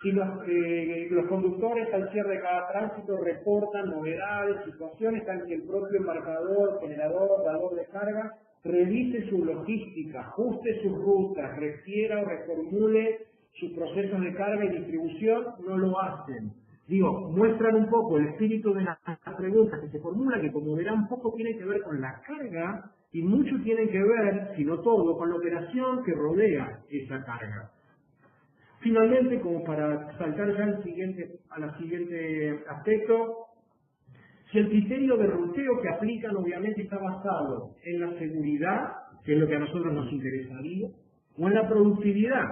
Si los conductores al cierre de cada tránsito reportan novedades, situaciones en que el propio embarcador, generador, dador de carga, revise su logística, ajuste sus rutas, refiera o reformule sus procesos de carga y distribución, no lo hacen. Muestran un poco el espíritu de las preguntas que se formula, que como verán poco tiene que ver con la carga y mucho tiene que ver, si no todo, con la operación que rodea esa carga. Finalmente, como para saltar ya al siguiente aspecto, si el criterio de ruteo que aplican obviamente está basado en la seguridad, que es lo que a nosotros nos interesaría, o en la productividad.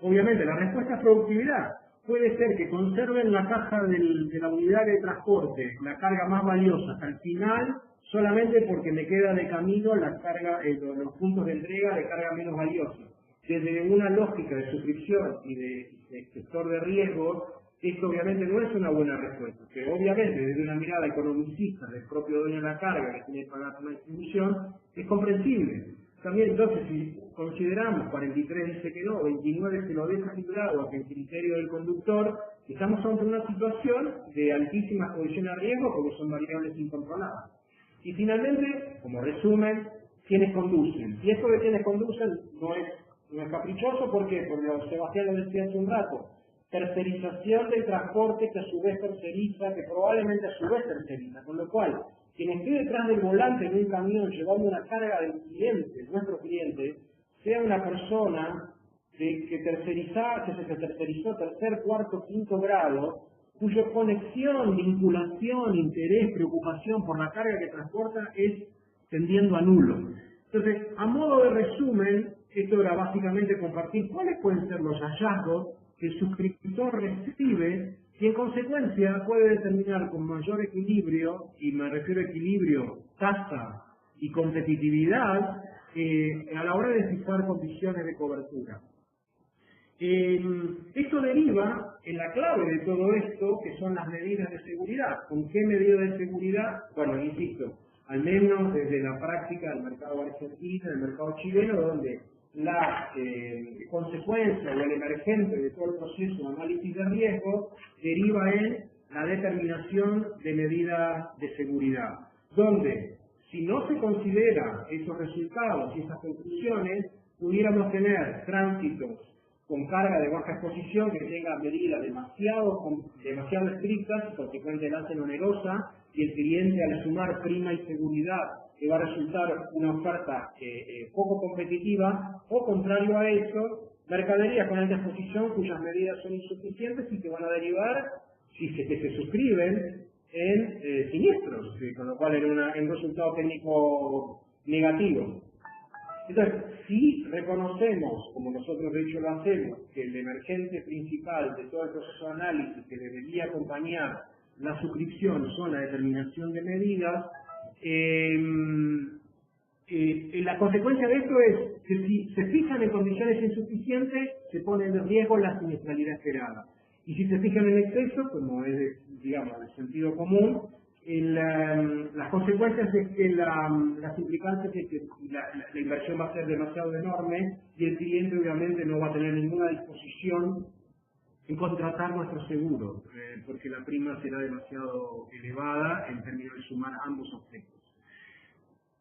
Obviamente la respuesta es productividad. Puede ser que conserven la caja de la unidad de transporte, la carga más valiosa, hasta el final, solamente porque me queda de camino la carga, los puntos de entrega de carga menos valiosa. Desde una lógica de suscripción y de sector de riesgo, esto obviamente no es una buena respuesta, que obviamente desde una mirada economicista del propio dueño de la carga que tiene que pagar una distribución, es comprensible. También entonces, si consideramos, 43 dice que no, 29 se lo deja asegurado a que el criterio del conductor, estamos ante una situación de altísima exposición a riesgo porque son variables incontroladas. Y finalmente, como resumen, quienes conducen. Y esto de quienes conducen no es caprichoso, ¿por qué? Porque Sebastián lo decía hace un rato. Tercerización del transporte que a su vez terceriza, que probablemente a su vez terceriza, con lo cual, quien esté detrás del volante en un camión llevando una carga del cliente, nuestro cliente, sea una persona que se tercerizó tercer, cuarto, quinto grado, cuya conexión, vinculación, interés, preocupación por la carga que transporta es tendiendo a nulo. Entonces, a modo de resumen, esto era básicamente compartir cuáles pueden ser los hallazgos que el suscriptor recibe y en consecuencia puede determinar con mayor equilibrio, y me refiero a equilibrio, tasa y competitividad, a la hora de fijar condiciones de cobertura. Esto deriva en la clave de todo esto, que son las medidas de seguridad. ¿Con qué medidas de seguridad? Bueno, insisto, al menos desde la práctica del mercado argentino, del mercado chileno, donde la consecuencia o el emergente de todo el proceso de análisis de riesgo deriva en la determinación de medidas de seguridad, donde si no se considera esos resultados y esas conclusiones, pudiéramos tener tránsitos con carga de baja exposición que tenga medidas demasiado estrictas, consecuentemente hacen onerosa, y el cliente al sumar prima y seguridad que va a resultar una oferta poco competitiva, o contrario a eso, mercaderías con alta exposición cuyas medidas son insuficientes y que van a derivar, si se suscriben, en siniestros, con lo cual en un resultado técnico negativo. Entonces, si reconocemos, como nosotros de hecho lo hacemos, que el emergente principal de todo el proceso de análisis que debería acompañar la suscripción son la determinación de medidas, la consecuencia de esto es que si se fijan en condiciones insuficientes, se pone en riesgo la siniestralidad esperada. Y si se fijan en exceso, como es, digamos, de sentido común, las consecuencias es que las implicancias es que la inversión va a ser demasiado enorme y el cliente obviamente no va a tener ninguna disposición en contratar nuestro seguro, porque la prima será demasiado elevada en términos de sumar ambos aspectos.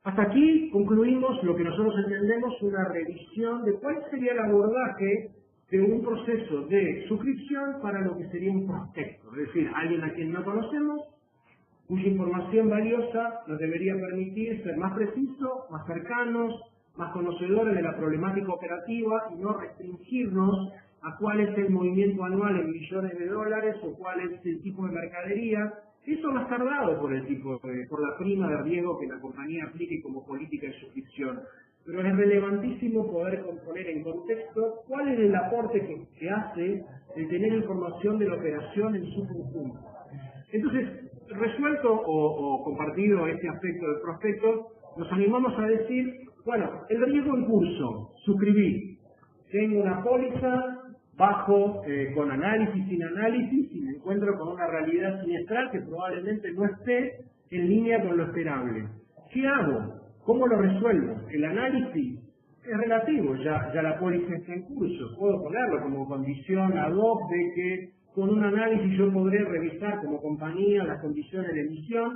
Hasta aquí concluimos lo que nosotros entendemos una revisión de cuál sería el abordaje de un proceso de suscripción para lo que sería un prospecto, es decir, alguien a quien no conocemos, cuya información valiosa nos debería permitir ser más precisos, más cercanos, más conocedores de la problemática operativa y no restringirnos a cuál es el movimiento anual en millones de dólares o cuál es el tipo de mercadería. Eso va a estar dado por por la prima de riesgo que la compañía aplique como política de suscripción. Pero es relevantísimo poder poner en contexto cuál es el aporte que hace el tener información de la operación en su conjunto. Entonces, resuelto o compartido este aspecto del prospecto, nos animamos a decir, bueno, el riesgo en curso, suscribí, tengo una póliza, bajo con análisis, sin análisis, y me encuentro con una realidad siniestral que probablemente no esté en línea con lo esperable. ¿Qué hago? ¿Cómo lo resuelvo? El análisis es relativo, ya la póliza está en curso. Puedo ponerlo como condición ad hoc de que con un análisis yo podré revisar como compañía las condiciones de emisión,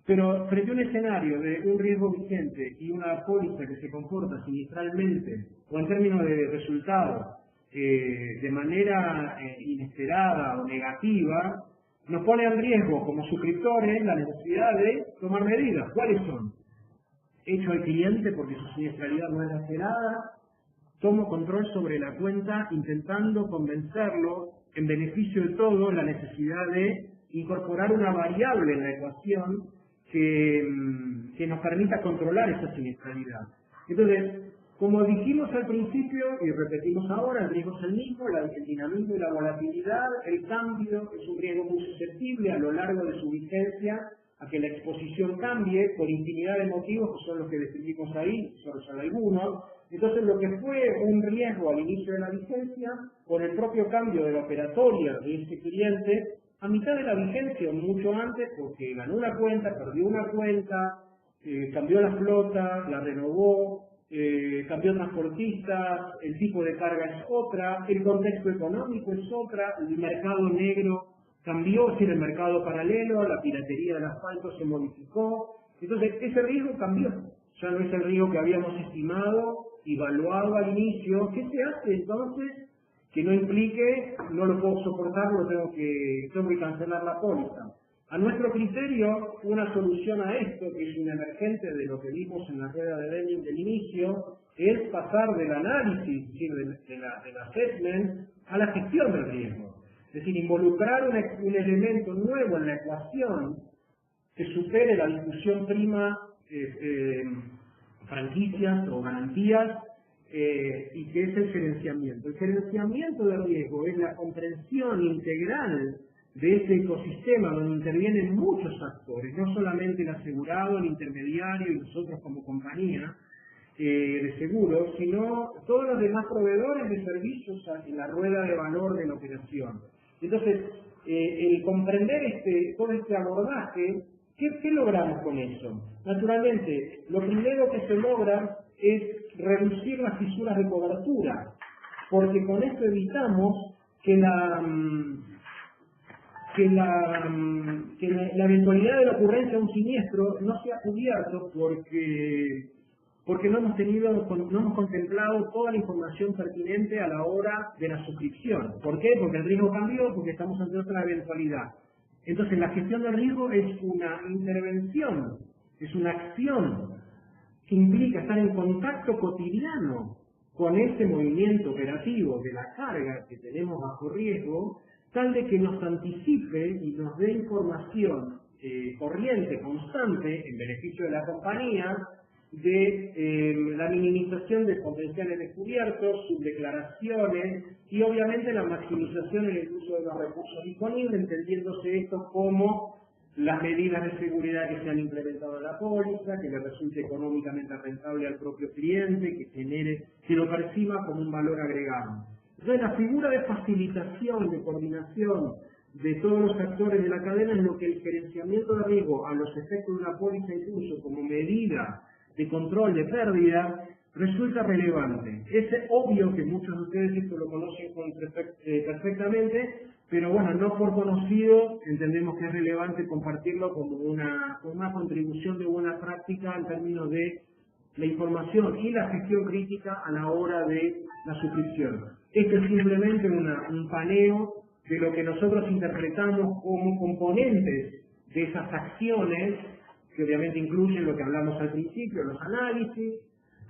pero frente a un escenario de un riesgo vigente y una póliza que se comporta siniestralmente o en términos de resultados de manera inesperada o negativa, nos pone en riesgo como suscriptores la necesidad de tomar medidas. ¿Cuáles son? Echo al cliente porque su siniestralidad no es la esperada, tomo control sobre la cuenta intentando convencerlo en beneficio de todo la necesidad de incorporar una variable en la ecuación que nos permita controlar esa siniestralidad. Entonces, como dijimos al principio y repetimos ahora, el riesgo es el mismo, el dinamismo y la volatilidad, el cambio es un riesgo muy susceptible a lo largo de su vigencia a que la exposición cambie por infinidad de motivos que son los que describimos ahí, solo son algunos. Entonces lo que fue un riesgo al inicio de la vigencia, por el propio cambio de la operatoria de ese cliente, a mitad de la vigencia o mucho antes, porque ganó una cuenta, perdió una cuenta, cambió la flota, la renovó, cambió transportistas, el tipo de carga es otra, el contexto económico es otra, el mercado negro cambió, es decir, el mercado paralelo, la piratería del asfalto se modificó. Entonces ese riesgo cambió, ya no es el riesgo que habíamos estimado, evaluado al inicio. ¿Qué se hace entonces? Que no implique, no lo puedo soportar, tengo que cancelar la póliza. A nuestro criterio, una solución a esto, que es un emergente de lo que vimos en la rueda de Deming del inicio, es pasar del análisis, es decir, del assessment, a la gestión del riesgo. Es decir, involucrar un elemento nuevo en la ecuación que supere la discusión prima franquicias o garantías, y que es el gerenciamiento. El gerenciamiento de riesgo es la comprensión integral de ese ecosistema donde intervienen muchos actores, no solamente el asegurado, el intermediario y nosotros como compañía de seguros, sino todos los demás proveedores de servicios en la rueda de valor de la operación. Entonces, el comprender todo este abordaje, ¿qué logramos con eso? Naturalmente, lo primero que se logra es reducir las fisuras de cobertura, porque con esto evitamos que la eventualidad de la ocurrencia de un siniestro no sea cubierto porque no hemos contemplado toda la información pertinente a la hora de la suscripción. ¿Por qué? Porque el riesgo cambió, porque estamos ante otra eventualidad. Entonces la gestión del riesgo es una intervención, es una acción que implica estar en contacto cotidiano con ese movimiento operativo de la carga que tenemos bajo riesgo, tal de que nos anticipe y nos dé información corriente, constante, en beneficio de la compañía, de la minimización de potenciales descubiertos, subdeclaraciones y obviamente la maximización en el uso de los recursos disponibles, entendiéndose esto como las medidas de seguridad que se han implementado en la póliza, que le resulte económicamente rentable al propio cliente, que lo perciba como un valor agregado. Entonces la figura de facilitación, de coordinación de todos los actores de la cadena es lo que el gerenciamiento de riesgo a los efectos de una póliza incluso como medida de control de pérdida resulta relevante. Es obvio que muchos de ustedes esto lo conocen perfectamente, pero bueno, no por conocido entendemos que es relevante compartirlo como una contribución de buena práctica en términos de la información y la gestión crítica a la hora de la suscripción. Esto es simplemente un paneo de lo que nosotros interpretamos como componentes de esas acciones, que obviamente incluyen lo que hablamos al principio, los análisis,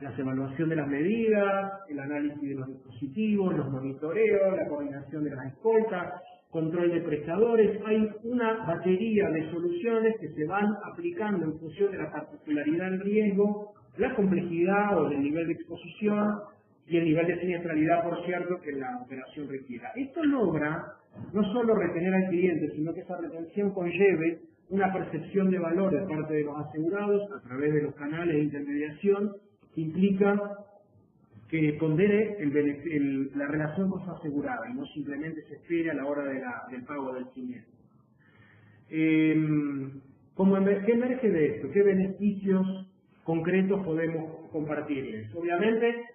la evaluación de las medidas, el análisis de los dispositivos, los monitoreos, la coordinación de las escoltas, control de prestadores. Hay una batería de soluciones que se van aplicando en función de la particularidad del riesgo, la complejidad o el nivel de exposición y el nivel de siniestralidad, por cierto, que la operación requiera. Esto logra no solo retener al cliente, sino que esa retención conlleve una percepción de valor de parte de los asegurados a través de los canales de intermediación, que implica que pondere la relación con su asegurada y no simplemente se espere a la hora del pago del siniestro. ¿Qué emerge de esto? ¿Qué beneficios concretos podemos compartirles? Obviamente,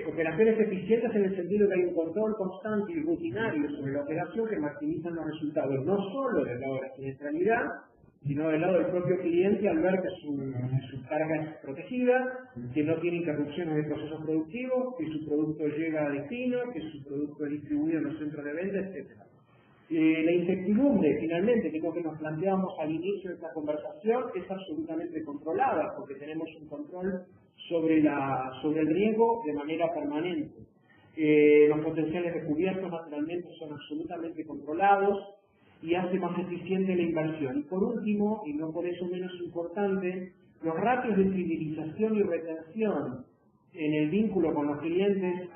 operaciones eficientes en el sentido que hay un control constante y rutinario sobre la operación que maximizan los resultados, no solo del lado de la siniestralidad, sino del lado del propio cliente al ver que su carga es protegida, que no tiene interrupciones de procesos productivos, que su producto llega a destino, que su producto es distribuido en los centros de venta, etc. La incertidumbre, finalmente, que es lo que nos planteamos al inicio de esta conversación, es absolutamente controlada, porque tenemos un control sobre el riesgo de manera permanente. Los potenciales descubiertos, naturalmente, son absolutamente controlados y hace más eficiente la inversión. Y por último, y no por eso menos importante, los ratios de fidelización y retención en el vínculo con los clientes,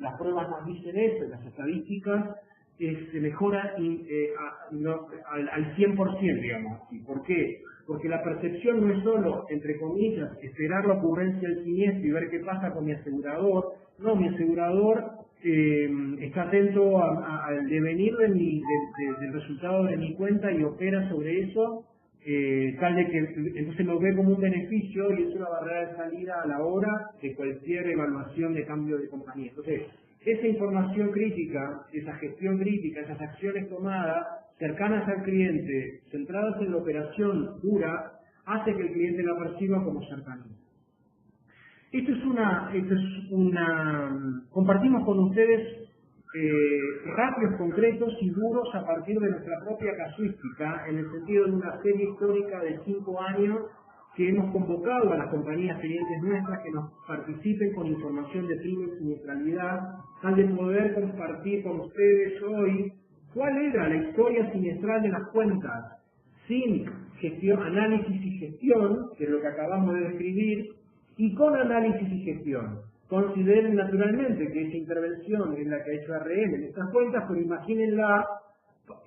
las pruebas nos dicen eso, las estadísticas, se mejora al 100%, digamos. ¿Y por qué? Porque la percepción no es solo, entre comillas, esperar la ocurrencia del siniestro y ver qué pasa con mi asegurador. No, mi asegurador está atento al devenir del resultado de mi cuenta y opera sobre eso, tal de que entonces lo ve como un beneficio y es una barrera de salida a la hora de cualquier evaluación de cambio de compañía. Entonces, esa información crítica, esa gestión crítica, esas acciones tomadas cercanas al cliente, centradas en la operación dura, hace que el cliente la perciba como cercanía. Compartimos con ustedes ratios concretos y duros a partir de nuestra propia casuística, en el sentido de una serie histórica de 5 años que hemos convocado a las compañías clientes nuestras que nos participen con información de prima y siniestralidad, tal de poder compartir con ustedes hoy cuál era la historia siniestral de las cuentas, sin gestión, análisis y gestión, que es lo que acabamos de describir, y con análisis y gestión. Consideren naturalmente que esa intervención es la que ha hecho ARM en estas cuentas, pero imagínenla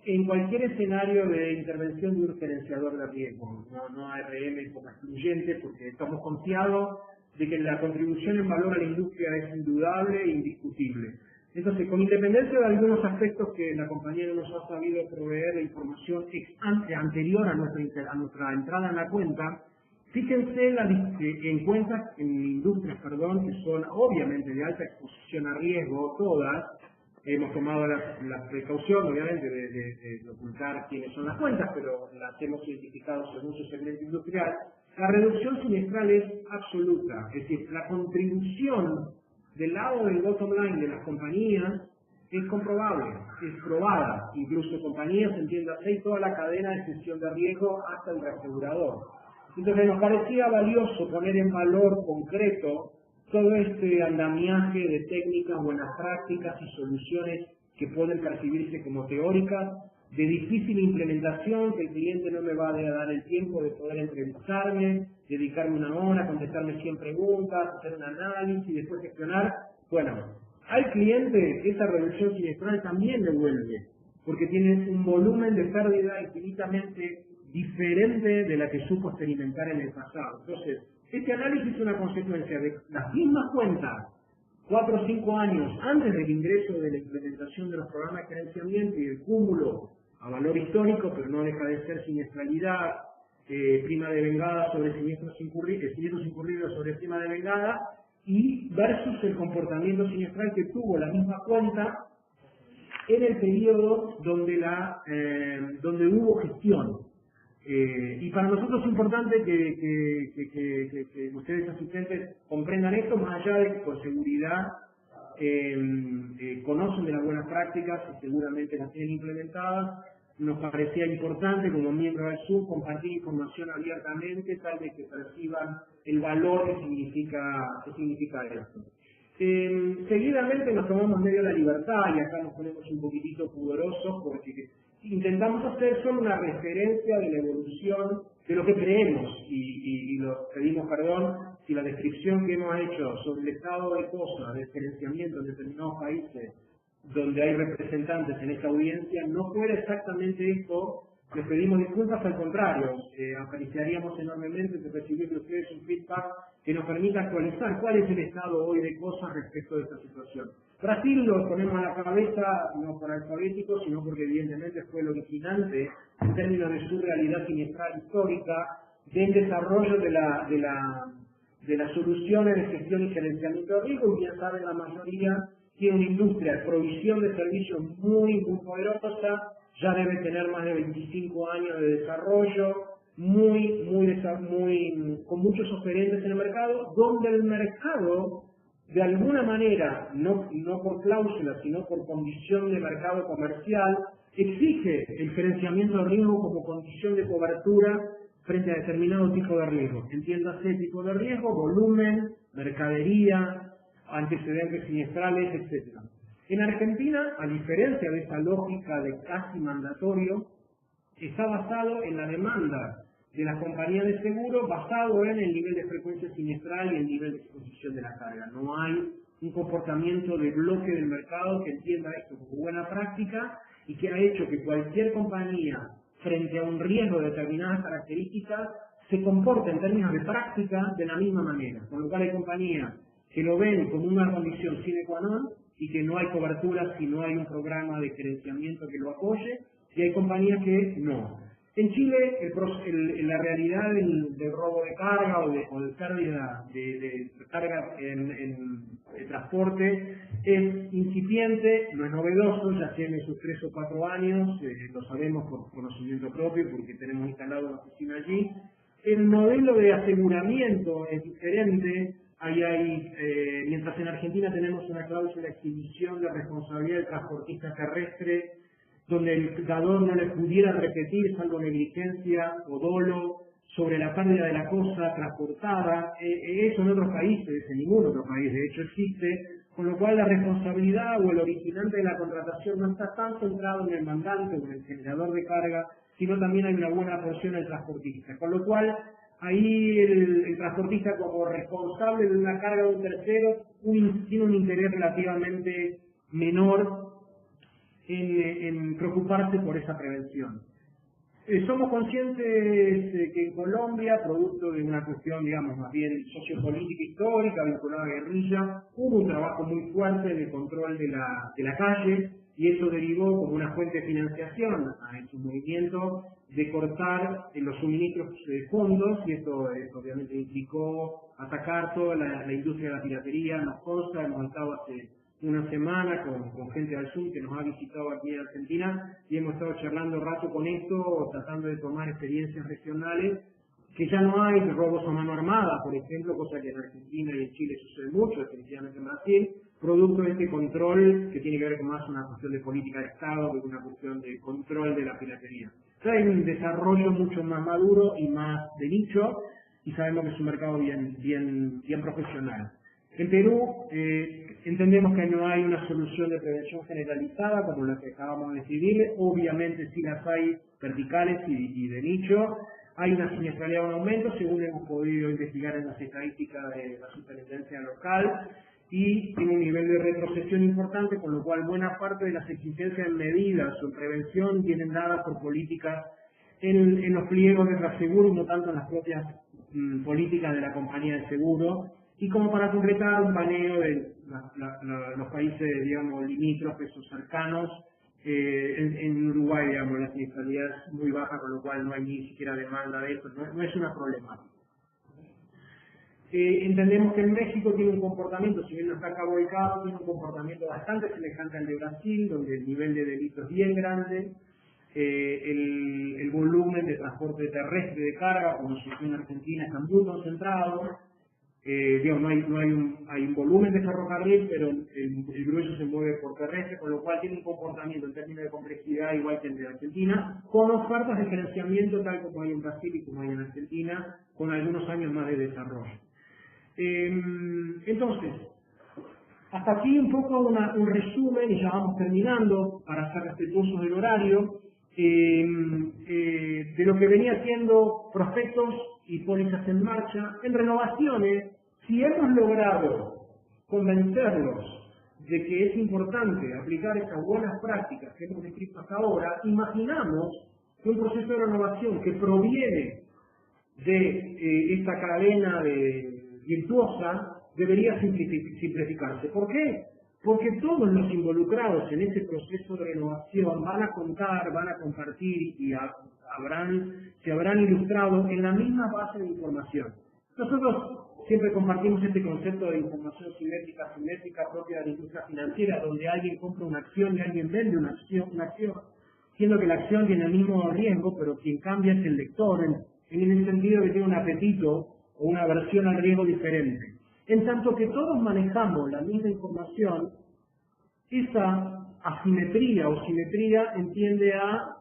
en cualquier escenario de intervención de un gerenciador de riesgo, no ARM como excluyente, porque estamos confiados de que la contribución en valor a la industria es indudable e indiscutible. Entonces, con independencia de algunos aspectos que la compañía no nos ha sabido proveer de información anterior a nuestra entrada en la cuenta, fíjense en cuentas, en industrias, que son obviamente de alta exposición a riesgo, todas. Hemos tomado la precaución, obviamente, de ocultar quiénes son las cuentas, pero las hemos identificado según su segmento industrial. La reducción siniestral es absoluta, es decir, la contribución del lado del bottom line de las compañías es comprobable, es probada. Incluso compañías, entiéndase, y toda la cadena de gestión de riesgo hasta el reasegurador. Entonces nos parecía valioso poner en valor concreto todo este andamiaje de técnicas, buenas prácticas y soluciones que pueden percibirse como teóricas, de difícil implementación, que el cliente no me va a dar el tiempo de poder entrevistarme, dedicarme 1 hora, contestarme 100 preguntas, hacer un análisis y después gestionar. Bueno, al cliente esa reducción siniestral también le vuelve, porque tiene un volumen de pérdida infinitamente diferente de la que supo experimentar en el pasado. Entonces, este análisis es una consecuencia de las mismas cuentas 4 o 5 años antes del ingreso de la implementación de los programas de gerenciamiento y el cúmulo a valor histórico, pero no deja de ser siniestralidad, prima de vengada sobre siniestros incurridos sobre prima de vengada, y versus el comportamiento siniestral que tuvo la misma cuenta en el periodo donde hubo gestión. Y para nosotros es importante que ustedes asistentes comprendan esto, más allá de que con seguridad conocen de las buenas prácticas y seguramente las tienen implementadas. Nos parecía importante como miembros del SUB compartir información abiertamente, tal vez que perciban el valor que significa esto. Seguidamente nos tomamos medio la libertad, y acá nos ponemos un poquitito pudorosos porque intentamos hacer solo una referencia de la evolución de lo que creemos, y lo pedimos perdón si la descripción que hemos hecho sobre el estado de cosas, del gerenciamiento en determinados países donde hay representantes en esta audiencia no fuera exactamente esto. Les pedimos disculpas, al contrario, apreciaríamos enormemente de recibir de ustedes un feedback que nos permita actualizar cuál es el estado hoy de cosas respecto de esta situación. Brasil lo ponemos a la cabeza, no por alfabético, sino porque evidentemente fue el originante en términos de su realidad siniestral histórica, del desarrollo de las soluciones de gestión y gerenciamiento de riesgo, y bien saben la mayoría tiene una industria de provisión de servicios muy poderosa, ya debe tener más de 25 años de desarrollo, con muchos oferentes en el mercado, donde el mercado, de alguna manera, no por cláusula, sino por condición de mercado comercial, exige el gerenciamiento de riesgo como condición de cobertura frente a determinado tipo de riesgo. Entiéndase tipo de riesgo, volumen, mercadería, antecedentes siniestrales, etc. En Argentina, a diferencia de esta lógica de casi mandatorio, está basado en la demanda de las compañías de seguro, basado en el nivel de frecuencia siniestral y el nivel de exposición de la carga. No hay un comportamiento de bloque del mercado que entienda esto como buena práctica y que ha hecho que cualquier compañía, frente a un riesgo de determinadas características, se comporte en términos de práctica de la misma manera. Con lo cual hay compañías que lo ven como una condición sine qua non y que no hay cobertura si no hay un programa de gerenciamiento que lo apoye, y hay compañías que no. En Chile, la realidad del robo de carga o de pérdida de carga en transporte es incipiente, no es novedoso, ya tiene sus 3 o 4 años, lo sabemos por conocimiento propio porque tenemos instalado una oficina allí. El modelo de aseguramiento es diferente. Mientras en Argentina tenemos una cláusula de extinción de responsabilidad del transportista terrestre, donde el dador no le pudiera repetir, salvo negligencia o dolo, sobre la pérdida de la cosa transportada. Eso en otros países, en ningún otro país de hecho existe, con lo cual la responsabilidad o el originante de la contratación no está tan centrado en el mandante o en el generador de carga, sino también hay una buena porción del transportista. Con lo cual, ahí el transportista como responsable de una carga de un tercero tiene un interés relativamente menor en preocuparse por esa prevención. Somos conscientes que en Colombia, producto de una cuestión, digamos, más bien sociopolítica histórica, vinculada a guerrilla, hubo un trabajo muy fuerte de control de la calle, y eso derivó como una fuente de financiación a estos movimientos de cortar los suministros de fondos, y esto obviamente implicó atacar toda la industria de la piratería. Nos consta, hemos estado hace una semana con gente del Zoom que nos ha visitado aquí en Argentina y hemos estado charlando rato con esto, tratando de tomar experiencias regionales, que ya no hay robos a mano armada, por ejemplo, cosa que en Argentina y en Chile sucede mucho, definitivamente en Brasil, producto de este control que tiene que ver con más una cuestión de política de Estado que una cuestión de control de la piratería. Hay un desarrollo mucho más maduro y más de nicho, y sabemos que es un mercado bien profesional. En Perú entendemos que no hay una solución de prevención generalizada como la que acabamos de decidir. Obviamente sí las hay verticales y de nicho. Hay una siniestralidad en aumento, según hemos podido investigar en las estadísticas de la superintendencia local, y tiene un nivel de retrocesión importante, con lo cual buena parte de las exigencias en medidas o en prevención vienen dadas por políticas en los pliegos de reaseguro y no tanto en las propias políticas de la compañía de seguro. Y como para concretar un paneo de los países, digamos, limítrofes o cercanos. En Uruguay, digamos, la siniestralidad es muy baja, con lo cual no hay ni siquiera demanda de eso, no es una problemática. Entendemos que en México tiene un comportamiento, si bien no está acá ubicado, tiene un comportamiento bastante semejante al de Brasil, donde el nivel de delito es bien grande, el volumen de transporte terrestre de carga, como sucede en Argentina, está muy concentrado. Digamos, hay un volumen de ferrocarril, pero el grueso se mueve por terrestre, con lo cual tiene un comportamiento en términos de complejidad igual que el de Argentina, con ofertas de gerenciamiento tal como hay en Brasil y como hay en Argentina, con algunos años más de desarrollo. Entonces, hasta aquí un poco un resumen, y ya vamos terminando para ser respetuosos del horario, de lo que venía siendo prospectos y pólizas en marcha. En renovaciones, si hemos logrado convencerlos de que es importante aplicar estas buenas prácticas que hemos descrito hasta ahora, imaginamos que un proceso de renovación que proviene de esta cadena virtuosa debería simplificarse. ¿Por qué? Porque todos los involucrados en ese proceso de renovación van a contar, van a compartir y se habrán ilustrado en la misma base de información. Nosotros siempre compartimos este concepto de información simétrica propia de la industria financiera, donde alguien compra una acción y alguien vende una acción, siendo que la acción tiene el mismo riesgo, pero quien cambia es el lector, en el sentido que tiene un apetito o una aversión al riesgo diferente. En tanto que todos manejamos la misma información, esa asimetría o simetría tiende a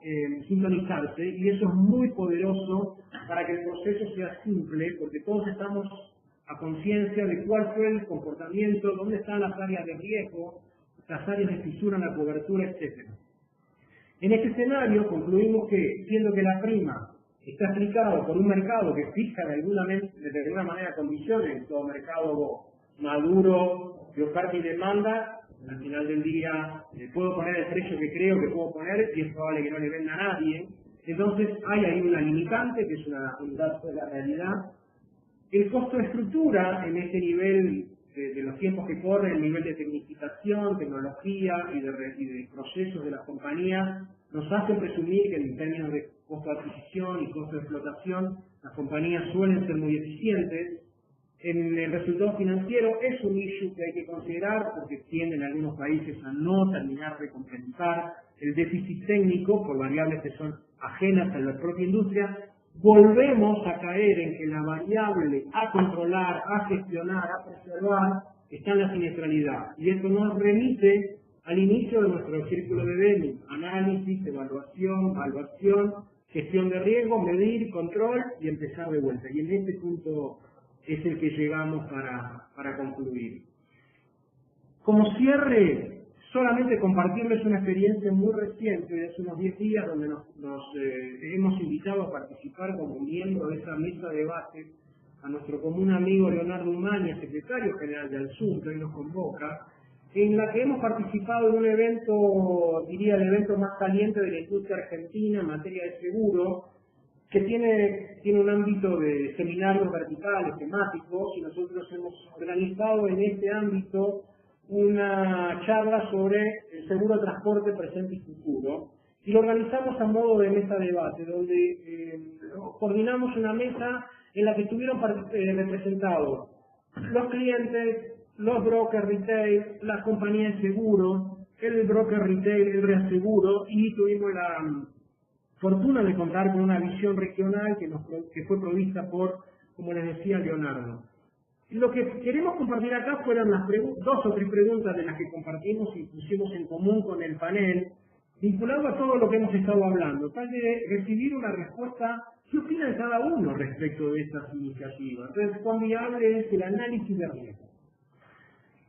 sintonizarse, y eso es muy poderoso para que el proceso sea simple, porque todos estamos a conciencia de cuál fue el comportamiento, dónde están las áreas de riesgo, las áreas de fisura en la cobertura, etc. En este escenario concluimos que, siendo que la prima está explicado por un mercado que fija de alguna manera condiciones, en todo mercado maduro de oferta y demanda, al final del día puedo poner el precio que creo que puedo poner y es probable que no le venda a nadie. Entonces hay ahí una limitante, que es un dato de la realidad. El costo de estructura en este nivel de los tiempos que corren, el nivel de tecnificación, tecnología y de procesos de las compañías, nos hace presumir que en términos de costo de adquisición y costo de explotación, las compañías suelen ser muy eficientes. En el resultado financiero es un issue que hay que considerar, porque tienden algunos países a no terminar de compensar el déficit técnico por variables que son ajenas a la propia industria. Volvemos a caer en que la variable a controlar, a gestionar, a preservar está en la siniestralidad, y esto nos remite al inicio de nuestro círculo de Deming: análisis, evaluación, gestión de riesgo, medir, control y empezar de vuelta. Y en este punto es el que llegamos para concluir. Como cierre, solamente compartirles una experiencia muy reciente de hace unos 10 días, donde nos hemos invitado a participar como miembro de esa mesa de debate a nuestro común amigo Leonardo Umaña, secretario general de Alsum, que hoy nos convoca, en la que hemos participado en un evento, diría el evento más caliente de la industria argentina en materia de seguro, que tiene un ámbito de seminarios verticales, temáticos, y nosotros hemos organizado en este ámbito una charla sobre el seguro de transporte presente y futuro, y lo organizamos a modo de mesa de debate, donde coordinamos una mesa en la que estuvieron representados los clientes, los brokers retail, las compañías de seguro, el broker retail, el reaseguro, y tuvimos la fortuna de contar con una visión regional que fue provista por, como les decía, Leonardo. Lo que queremos compartir acá fueron las 2 o 3 preguntas de las que compartimos y pusimos en común con el panel, vinculado a todo lo que hemos estado hablando, tal de recibir una respuesta. ¿Qué opina cada uno respecto de estas iniciativas? Entonces, cuán viable es el análisis de riesgo.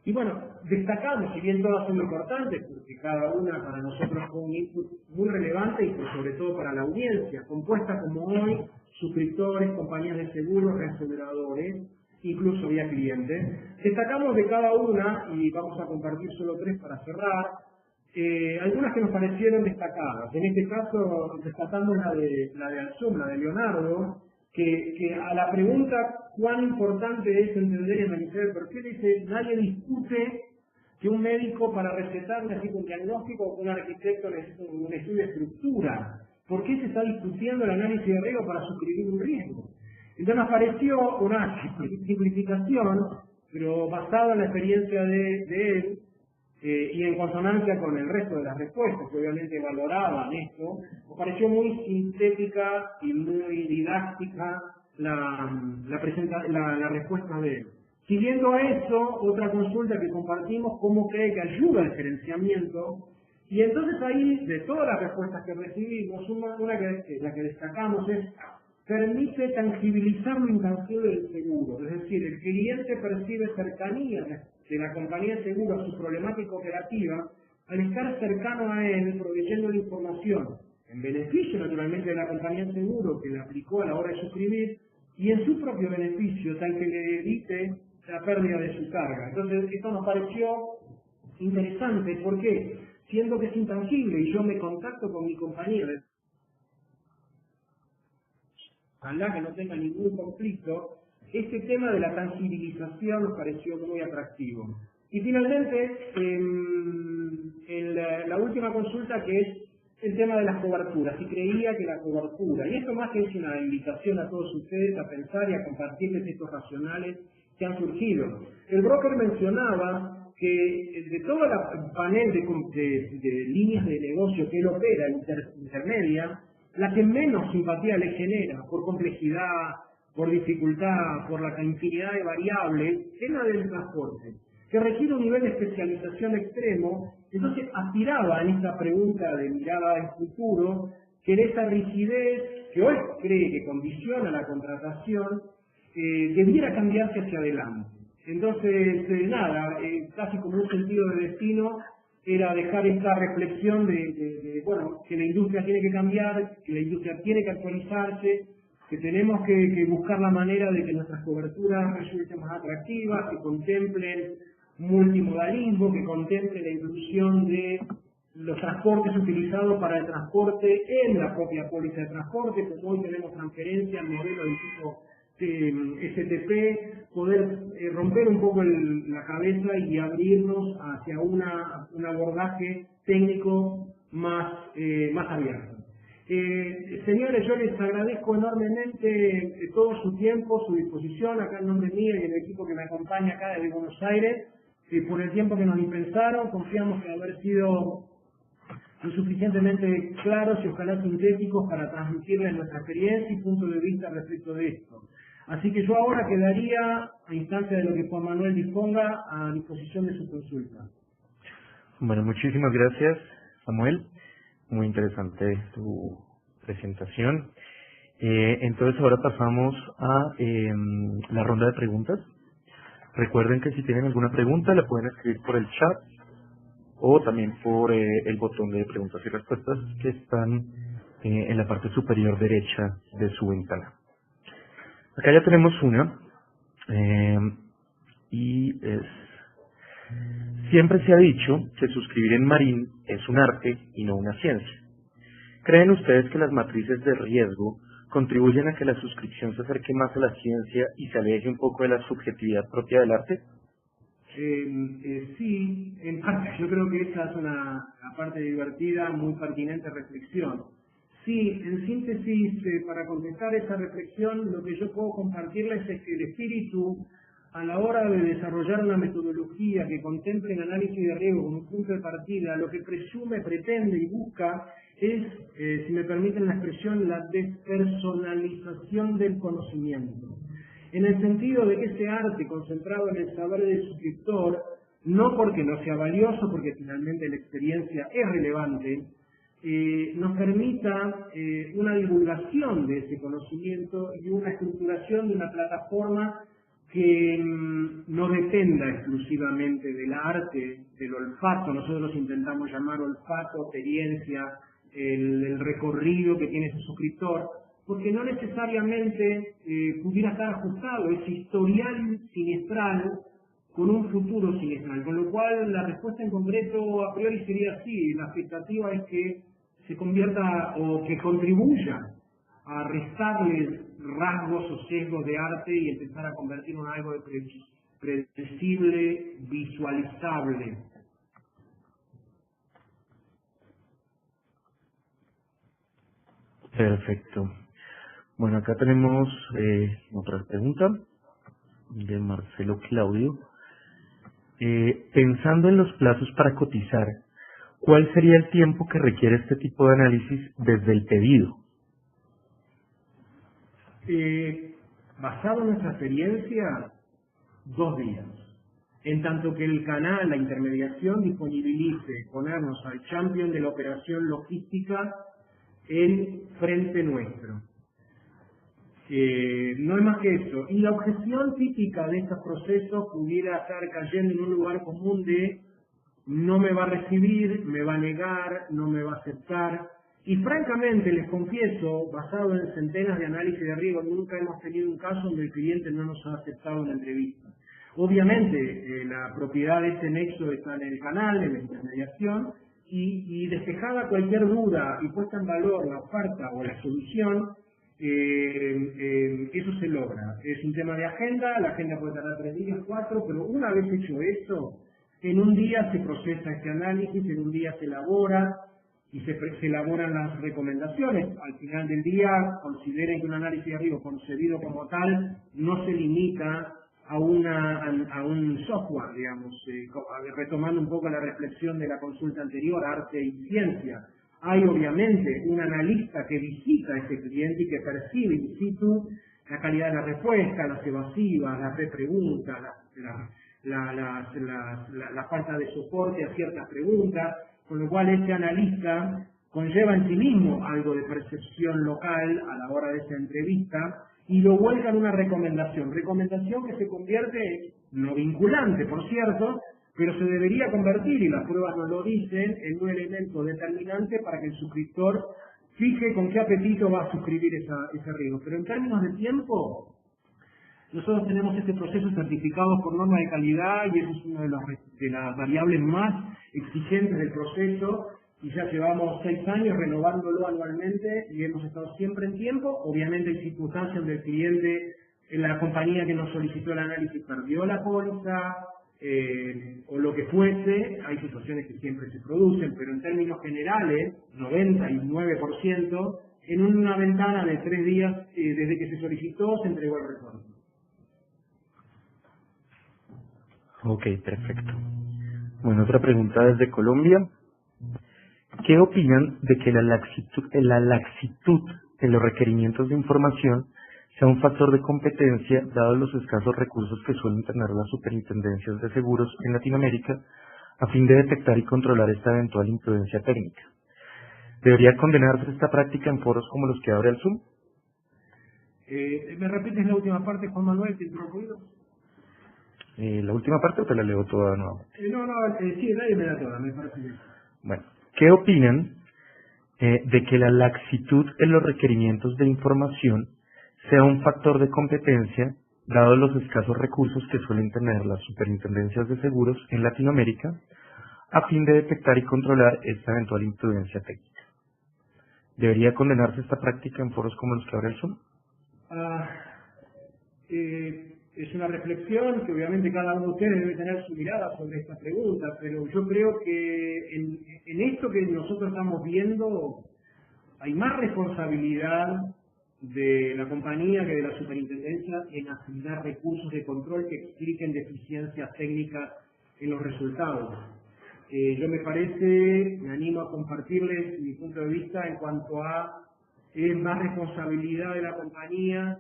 Y bueno, destacamos, si bien todas son importantes, porque cada una para nosotros fue un input muy relevante y sobre todo para la audiencia, compuesta como hoy, suscriptores, compañías de seguros, reaseguradores, incluso vía clientes. Destacamos de cada una, y vamos a compartir solo 3 para cerrar, algunas que nos parecieron destacadas. En este caso, destacamos la de Alsum, la de Leonardo, que a la pregunta cuán importante es entender y analizar el perfil, dice: nadie discute que un médico para recetar necesita un diagnóstico o un arquitecto necesita un estudio de estructura. ¿Por qué se está discutiendo el análisis de riesgo para suscribir un riesgo? Entonces nos pareció una simplificación, pero basada en la experiencia de él y en consonancia con el resto de las respuestas, que obviamente valoraban esto, nos pareció muy sintética y muy didáctica la respuesta de él. Siguiendo a eso, otra consulta que compartimos, cómo cree que ayuda al gerenciamiento, y entonces ahí, de todas las respuestas que recibimos, la que destacamos es, permite tangibilizar lo intangible del seguro, es decir, el cliente percibe cercanía de la compañía de seguro a su problemática operativa al estar cercano a él, proveyéndole información, en beneficio naturalmente de la compañía de seguro que le aplicó a la hora de suscribir, y en su propio beneficio, tal que le evite la pérdida de su carga. Entonces, esto nos pareció interesante, ¿por qué? Siendo que es intangible y yo me contacto con mi compañía, ojalá que no tenga ningún conflicto, este tema de la tangibilización nos pareció muy atractivo. Y finalmente, la última consulta, que es el tema de las coberturas, si creía que la cobertura, y esto más que es una invitación a todos ustedes a pensar y a compartirles estos racionales que han surgido. El broker mencionaba que de todo el panel de líneas de negocio que él opera, intermedia, la que menos simpatía le genera, por complejidad, por dificultad, por la infinidad de variables, es la del transporte, que requiere un nivel de especialización extremo. Entonces aspiraba en esta pregunta de mirada en futuro, que en esa rigidez que hoy cree que condiciona la contratación, debiera cambiarse hacia adelante. Entonces, casi como un sentido de destino, era dejar esta reflexión bueno, que la industria tiene que cambiar, que la industria tiene que actualizarse, que tenemos que buscar la manera de que nuestras coberturas resulten más atractivas, que contemplen multimodalismo, que contemplen la inclusión de los transportes utilizados para el transporte en la propia póliza de transporte, como hoy tenemos transferencia al modelo del tipo STP, poder romper un poco la cabeza y abrirnos hacia un abordaje técnico más abierto. Señores, yo les agradezco enormemente todo su tiempo, su disposición, acá en nombre mío y del equipo que me acompaña acá desde Buenos Aires, por el tiempo que nos dispensaron. Confiamos en haber sido lo suficientemente claros y ojalá sintéticos para transmitirles nuestra experiencia y punto de vista respecto de esto. Así que yo ahora quedaría, a instancia de lo que Juan Manuel disponga, a disposición de su consulta. Bueno, muchísimas gracias, Samuel. Muy interesante tu presentación. Entonces ahora pasamos a la ronda de preguntas. Recuerden que si tienen alguna pregunta la pueden escribir por el chat o también por el botón de preguntas y respuestas que están en la parte superior derecha de su ventana. Acá ya tenemos una y es: siempre se ha dicho que suscribir en Marín es un arte y no una ciencia. ¿Creen ustedes que las matrices de riesgo contribuyen a que la suscripción se acerque más a la ciencia y se aleje un poco de la subjetividad propia del arte? Sí, en parte. Yo creo que esa es una parte divertida, muy pertinente reflexión. Sí, en síntesis, para contestar esa reflexión, lo que yo puedo compartirles es que el espíritu, a la hora de desarrollar una metodología que contemple el análisis de riesgo como punto de partida, lo que presume, pretende y busca es, si me permiten la expresión, la despersonalización del conocimiento. En el sentido de que ese arte concentrado en el saber del suscriptor, no porque no sea valioso, porque finalmente la experiencia es relevante, nos permita una divulgación de ese conocimiento y una estructuración de una plataforma que no dependa exclusivamente del arte, del olfato. Nosotros intentamos llamar olfato, experiencia, el recorrido que tiene ese suscriptor, porque no necesariamente pudiera estar ajustado ese historial siniestral con un futuro siniestral, con lo cual la respuesta en concreto a priori sería así. La expectativa es que se convierta o que contribuya a restarle rasgos o sesgos de arte y empezar a convertirlo en algo de predecible, visualizable. Perfecto. Bueno, acá tenemos otra pregunta de Marcelo Claudio. Pensando en los plazos para cotizar, ¿cuál sería el tiempo que requiere este tipo de análisis desde el pedido? Basado en nuestra experiencia, 2 días. En tanto que el canal, la intermediación, disponibilice ponernos al champion de la operación logística en frente nuestro. No es más que eso. Y la objeción típica de estos procesos pudiera estar cayendo en un lugar común de no me va a recibir, me va a negar, no me va a aceptar. Y francamente, les confieso, basado en centenas de análisis de riesgo, nunca hemos tenido un caso donde el cliente no nos ha aceptado una entrevista. Obviamente, la propiedad de ese nexo está en el canal, en la intermediación, y despejada cualquier duda y puesta en valor la oferta o la solución, eso se logra. Es un tema de agenda, la agenda puede tardar 3 días, 4, pero una vez hecho eso, en un día se procesa este análisis, en un día se elabora y se elaboran las recomendaciones. Al final del día, consideren que un análisis de riesgo concebido como tal no se limita a un software, digamos, retomando un poco la reflexión de la consulta anterior, arte y ciencia. Hay obviamente un analista que visita a ese cliente y que percibe in situ la calidad de la respuesta, las evasivas, las repreguntas, la falta de soporte a ciertas preguntas, con lo cual ese analista conlleva en sí mismo algo de percepción local a la hora de esa entrevista y lo vuelca en una recomendación que se convierte, no vinculante por cierto, pero se debería convertir, y las pruebas nos lo dicen, en un elemento determinante para que el suscriptor fije con qué apetito va a suscribir ese riesgo. Pero en términos de tiempo, nosotros tenemos este proceso certificado por norma de calidad y eso es una de las variables más exigentes del proceso y ya llevamos 6 años renovándolo anualmente y hemos estado siempre en tiempo. Obviamente hay circunstancias donde el cliente, en la compañía que nos solicitó el análisis perdió la póliza o lo que fuese, hay situaciones que siempre se producen, pero en términos generales, 99%, en una ventana de 3 días desde que se solicitó se entregó el retorno. Ok, perfecto. Bueno, otra pregunta desde Colombia. ¿Qué opinan de que la laxitud en los requerimientos de información sea un factor de competencia, dados los escasos recursos que suelen tener las superintendencias de seguros en Latinoamérica, a fin de detectar y controlar esta eventual imprudencia técnica? ¿Debería condenarse esta práctica en foros como los que abre el Zoom? ¿Me repites la última parte, Juan Manuel, que entró ruido? ¿La última parte o te la leo toda nuevamente? Sí, nadie me da toda, me parece bien. Bueno, ¿qué opinan de que la laxitud en los requerimientos de información sea un factor de competencia, dados los escasos recursos que suelen tener las superintendencias de seguros en Latinoamérica, a fin de detectar y controlar esta eventual imprudencia técnica? ¿Debería condenarse esta práctica en foros como los que abre el Zoom? Es una reflexión que obviamente cada uno de ustedes debe tener su mirada sobre esta pregunta, pero yo creo que en esto que nosotros estamos viendo hay más responsabilidad de la compañía que de la superintendencia en asignar recursos de control que expliquen deficiencias técnicas en los resultados. Yo me animo a compartirles mi punto de vista en cuanto a es más responsabilidad de la compañía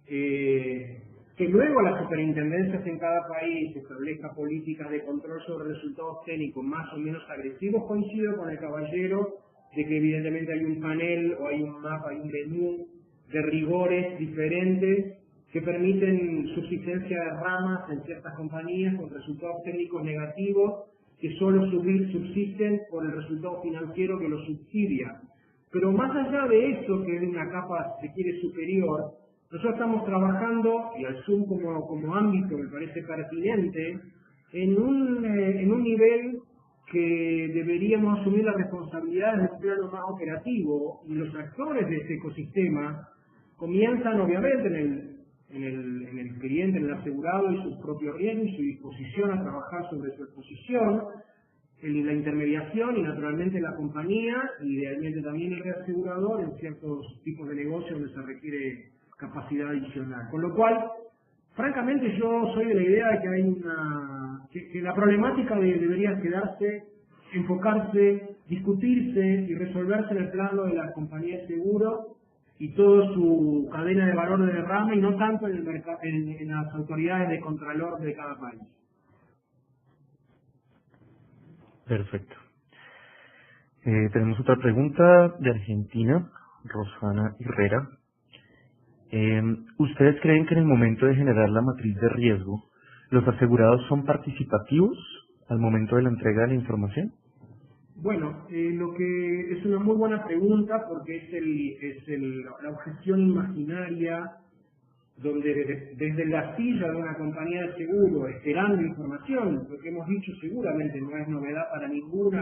que luego las superintendencias en cada país establezca políticas de control sobre resultados técnicos más o menos agresivos. Coincido con el caballero de que evidentemente hay un panel o hay un mapa, hay un menú de rigores diferentes que permiten subsistencia de ramas en ciertas compañías con resultados técnicos negativos que solo subsisten por el resultado financiero que los subsidia. Pero más allá de eso, que es una capa, si quiere, superior, nosotros estamos trabajando, y al Zoom como ámbito me parece pertinente, en un nivel que deberíamos asumir la responsabilidad desde un plano más operativo, y los actores de ese ecosistema comienzan obviamente en el cliente, en el asegurado y sus propios riesgos y su disposición a trabajar sobre su exposición, la intermediación y naturalmente la compañía, y idealmente también el reasegurador en ciertos tipos de negocios donde se requiere capacidad adicional. Con lo cual, francamente yo soy de la idea de que hay que la problemática debería quedarse, enfocarse, discutirse y resolverse en el plano de la compañía de seguro y toda su cadena de valor de derrame, y no tanto en las autoridades de contralor de cada país. Perfecto. Tenemos otra pregunta de Argentina, Rosana Herrera. ¿Ustedes creen que en el momento de generar la matriz de riesgo, los asegurados son participativos al momento de la entrega de la información? Bueno, lo que es una muy buena pregunta, porque es la objeción imaginaria donde desde la silla de una compañía de seguro, esperando información, lo que hemos dicho seguramente no es novedad para ningún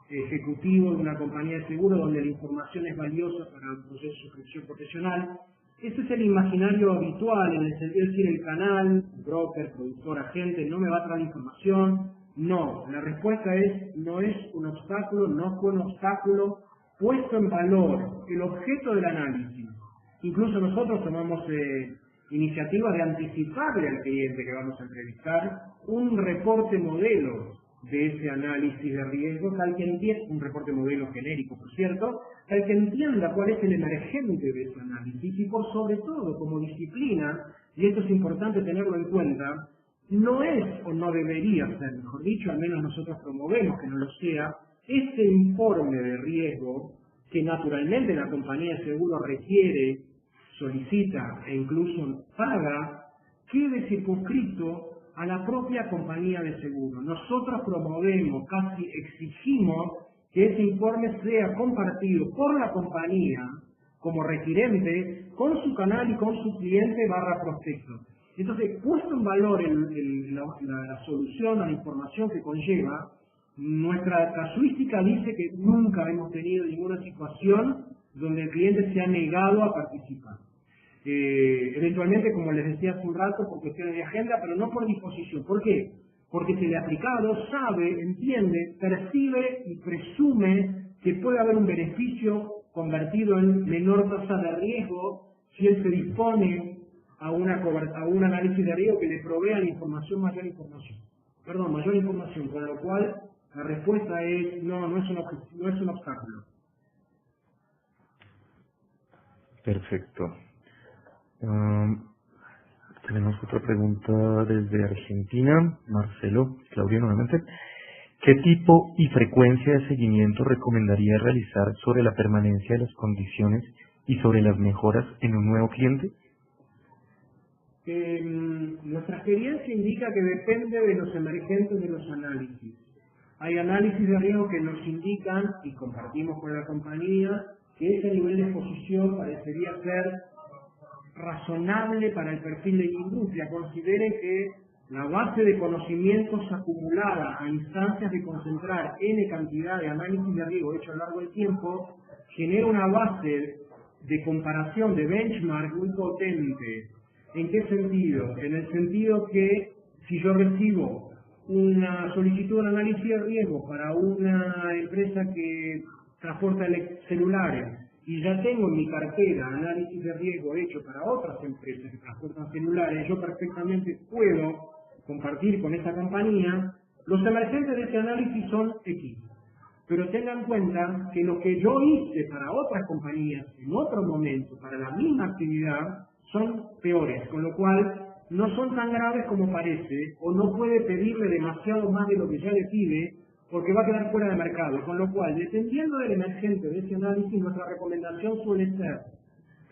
ejecutivo de una compañía de seguro, donde la información es valiosa para el proceso de suscripción profesional. Ese es el imaginario habitual, en el sentido de decir el canal, broker, productor, agente, no me va a traer información. No, la respuesta es, no es un obstáculo, no fue un obstáculo puesto en valor el objeto del análisis. Incluso nosotros tomamos iniciativa de anticiparle al cliente que vamos a entrevistar un reporte modelo de ese análisis de riesgo, tal que entienda, un reporte modelo genérico, por cierto, tal que entienda cuál es el emergente de ese análisis, y por sobre todo, como disciplina, y esto es importante tenerlo en cuenta, no es o no debería ser, mejor dicho, al menos nosotros promovemos que no lo sea, este informe de riesgo que naturalmente la compañía de seguro requiere, solicita e incluso paga, quede circunscrito a la propia compañía de seguro. Nosotros promovemos, casi exigimos, que ese informe sea compartido por la compañía como requirente con su canal y con su cliente / prospecto. Entonces, puesto en valor la solución a la información que conlleva, nuestra casuística dice que nunca hemos tenido ninguna situación donde el cliente se ha negado a participar. Eventualmente, como les decía hace un rato, por cuestiones de agenda, pero no por disposición. ¿Por qué? Porque si el aplicado sabe, entiende, percibe y presume que puede haber un beneficio convertido en menor tasa de riesgo si él se dispone a un análisis de riesgo que le provea mayor información, con lo cual la respuesta es no es un obstáculo. Perfecto. Tenemos otra pregunta desde Argentina, Marcelo, Claudia nuevamente. ¿Qué tipo y frecuencia de seguimiento recomendaría realizar sobre la permanencia de las condiciones y sobre las mejoras en un nuevo cliente? Nuestra experiencia indica que depende de los emergentes de los análisis. Hay análisis de riesgo que nos indican, y compartimos con la compañía, que ese nivel de exposición parecería ser razonable para el perfil de la industria. Consideren que la base de conocimientos acumulada a instancias de concentrar N cantidad de análisis de riesgo hecho a lo largo del tiempo genera una base de comparación, de benchmark muy potente. ¿En qué sentido? En el sentido que si yo recibo una solicitud de análisis de riesgo para una empresa que transporta celulares y ya tengo en mi cartera análisis de riesgo hecho para otras empresas que transportan celulares, yo perfectamente puedo compartir con esa compañía, los emergentes de ese análisis son X. Pero tengan en cuenta que lo que yo hice para otras compañías en otro momento, para la misma actividad, son peores, con lo cual no son tan graves como parece, o no puede pedirle demasiado más de lo que ya le pide, porque va a quedar fuera de mercado. Con lo cual, dependiendo del emergente de ese análisis, nuestra recomendación suele ser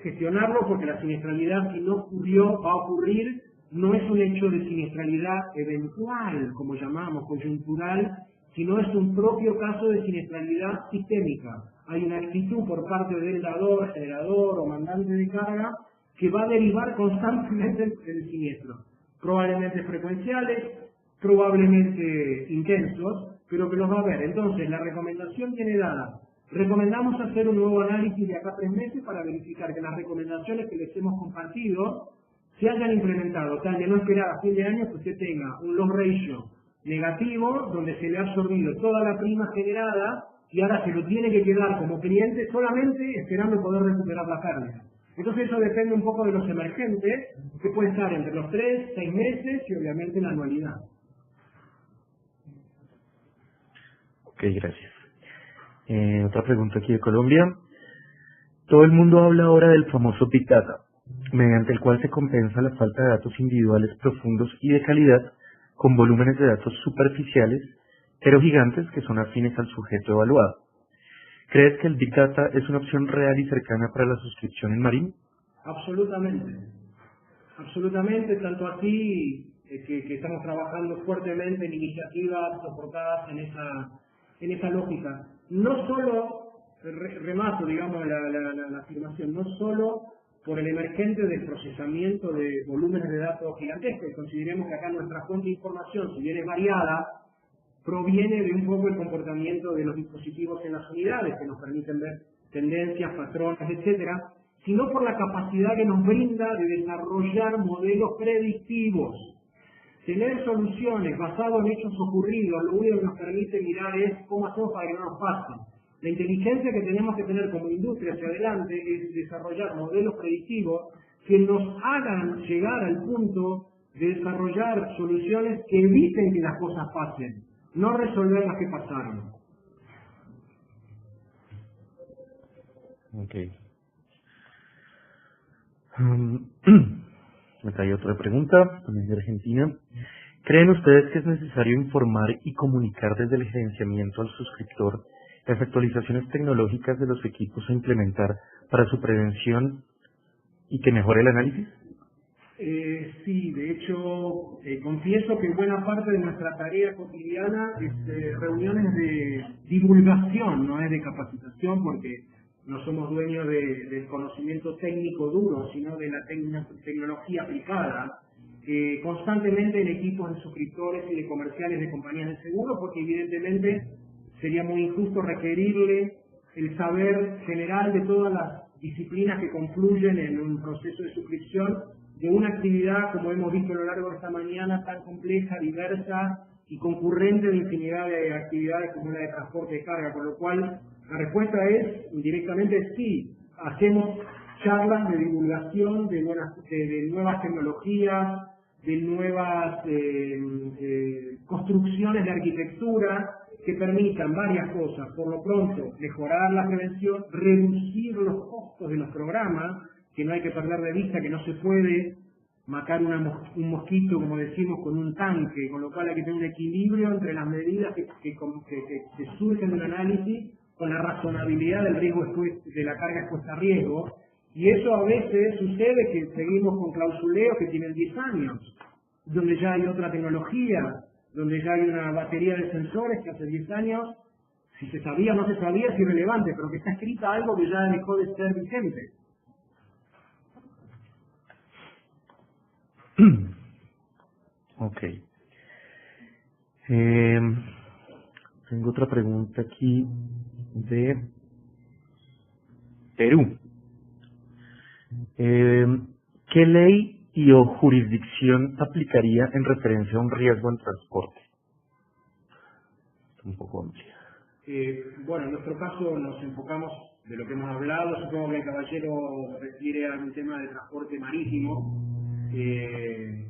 gestionarlo, porque la siniestralidad, si no ocurrió, va a ocurrir, no es un hecho de siniestralidad eventual, como llamamos, coyuntural, sino es un propio caso de siniestralidad sistémica. Hay una actitud por parte del dador, generador o mandante de carga que va a derivar constantemente del siniestro. Probablemente frecuenciales, probablemente intensos, pero que los va a haber. Entonces, la recomendación tiene dada. Recomendamos hacer un nuevo análisis de acá a 3 meses para verificar que las recomendaciones que les hemos compartido se hayan implementado, tal de no esperar a fin de año que usted tenga un loss ratio negativo, donde se le ha absorbido toda la prima generada y ahora se lo tiene que quedar como cliente solamente esperando poder recuperar la pérdida. Entonces eso depende un poco de los emergentes, que puede estar entre los 3, 6 meses y obviamente la anualidad. Ok, gracias. Otra pregunta aquí de Colombia. Todo el mundo habla ahora del famoso Big Data, mediante el cual se compensa la falta de datos individuales profundos y de calidad con volúmenes de datos superficiales, pero gigantes que son afines al sujeto evaluado. ¿Crees que el Big Data es una opción real y cercana para la suscripción en Marín? Absolutamente. Absolutamente, tanto así que estamos trabajando fuertemente en iniciativas soportadas en esa lógica. No solo, remato, digamos, la afirmación, no solo por el emergente del procesamiento de volúmenes de datos gigantescos. Consideremos que acá nuestra fuente de información, si bien es variada, proviene de un poco el comportamiento de los dispositivos en las unidades, que nos permiten ver tendencias, patrones, etcétera, sino por la capacidad que nos brinda de desarrollar modelos predictivos. Tener soluciones basadas en hechos ocurridos, lo único que nos permite mirar es cómo hacemos para que no nos pasen. La inteligencia que tenemos que tener como industria hacia adelante es desarrollar modelos predictivos que nos hagan llegar al punto de desarrollar soluciones que eviten que las cosas pasen, no resolver las que pasaron. Ok. Me trae otra pregunta, también de Argentina. ¿Creen ustedes que es necesario informar y comunicar desde el gerenciamiento al suscriptor las actualizaciones tecnológicas de los equipos a implementar para su prevención y que mejore el análisis? Sí, de hecho, confieso que buena parte de nuestra tarea cotidiana es reuniones de divulgación, no es de capacitación, porque no somos dueños del conocimiento técnico duro, sino de la tecnología aplicada, constantemente en equipos de suscriptores y de comerciales de compañías de seguro, porque evidentemente sería muy injusto requerirle el saber general de todas las disciplinas que confluyen en un proceso de suscripción de una actividad, como hemos visto a lo largo de esta mañana, tan compleja, diversa y concurrente de infinidad de actividades como la de transporte de carga, con lo cual la respuesta es indirectamente sí. Hacemos charlas de divulgación de nuevas tecnologías, de nuevas construcciones de arquitectura que permitan varias cosas. Por lo pronto, mejorar la prevención, reducir los costos de los programas, que no hay que perder de vista que no se puede matar un mosquito, como decimos, con un tanque, con lo cual hay que tener un equilibrio entre las medidas que surgen de un análisis con la razonabilidad del riesgo de la carga expuesta a riesgo, y eso a veces sucede que seguimos con clausuleos que tienen 10 años, donde ya hay otra tecnología, donde ya hay una batería de sensores que hace 10 años, si se sabía o no se sabía es irrelevante, pero que está escrita algo que ya dejó de ser vigente. Ok. Tengo otra pregunta aquí de Perú. ¿Qué ley y o jurisdicción aplicaría en referencia a un riesgo en transporte? Un poco amplia. Bueno, en nuestro caso nos enfocamos de lo que hemos hablado. Supongo que el caballero refiere a un tema de transporte marítimo.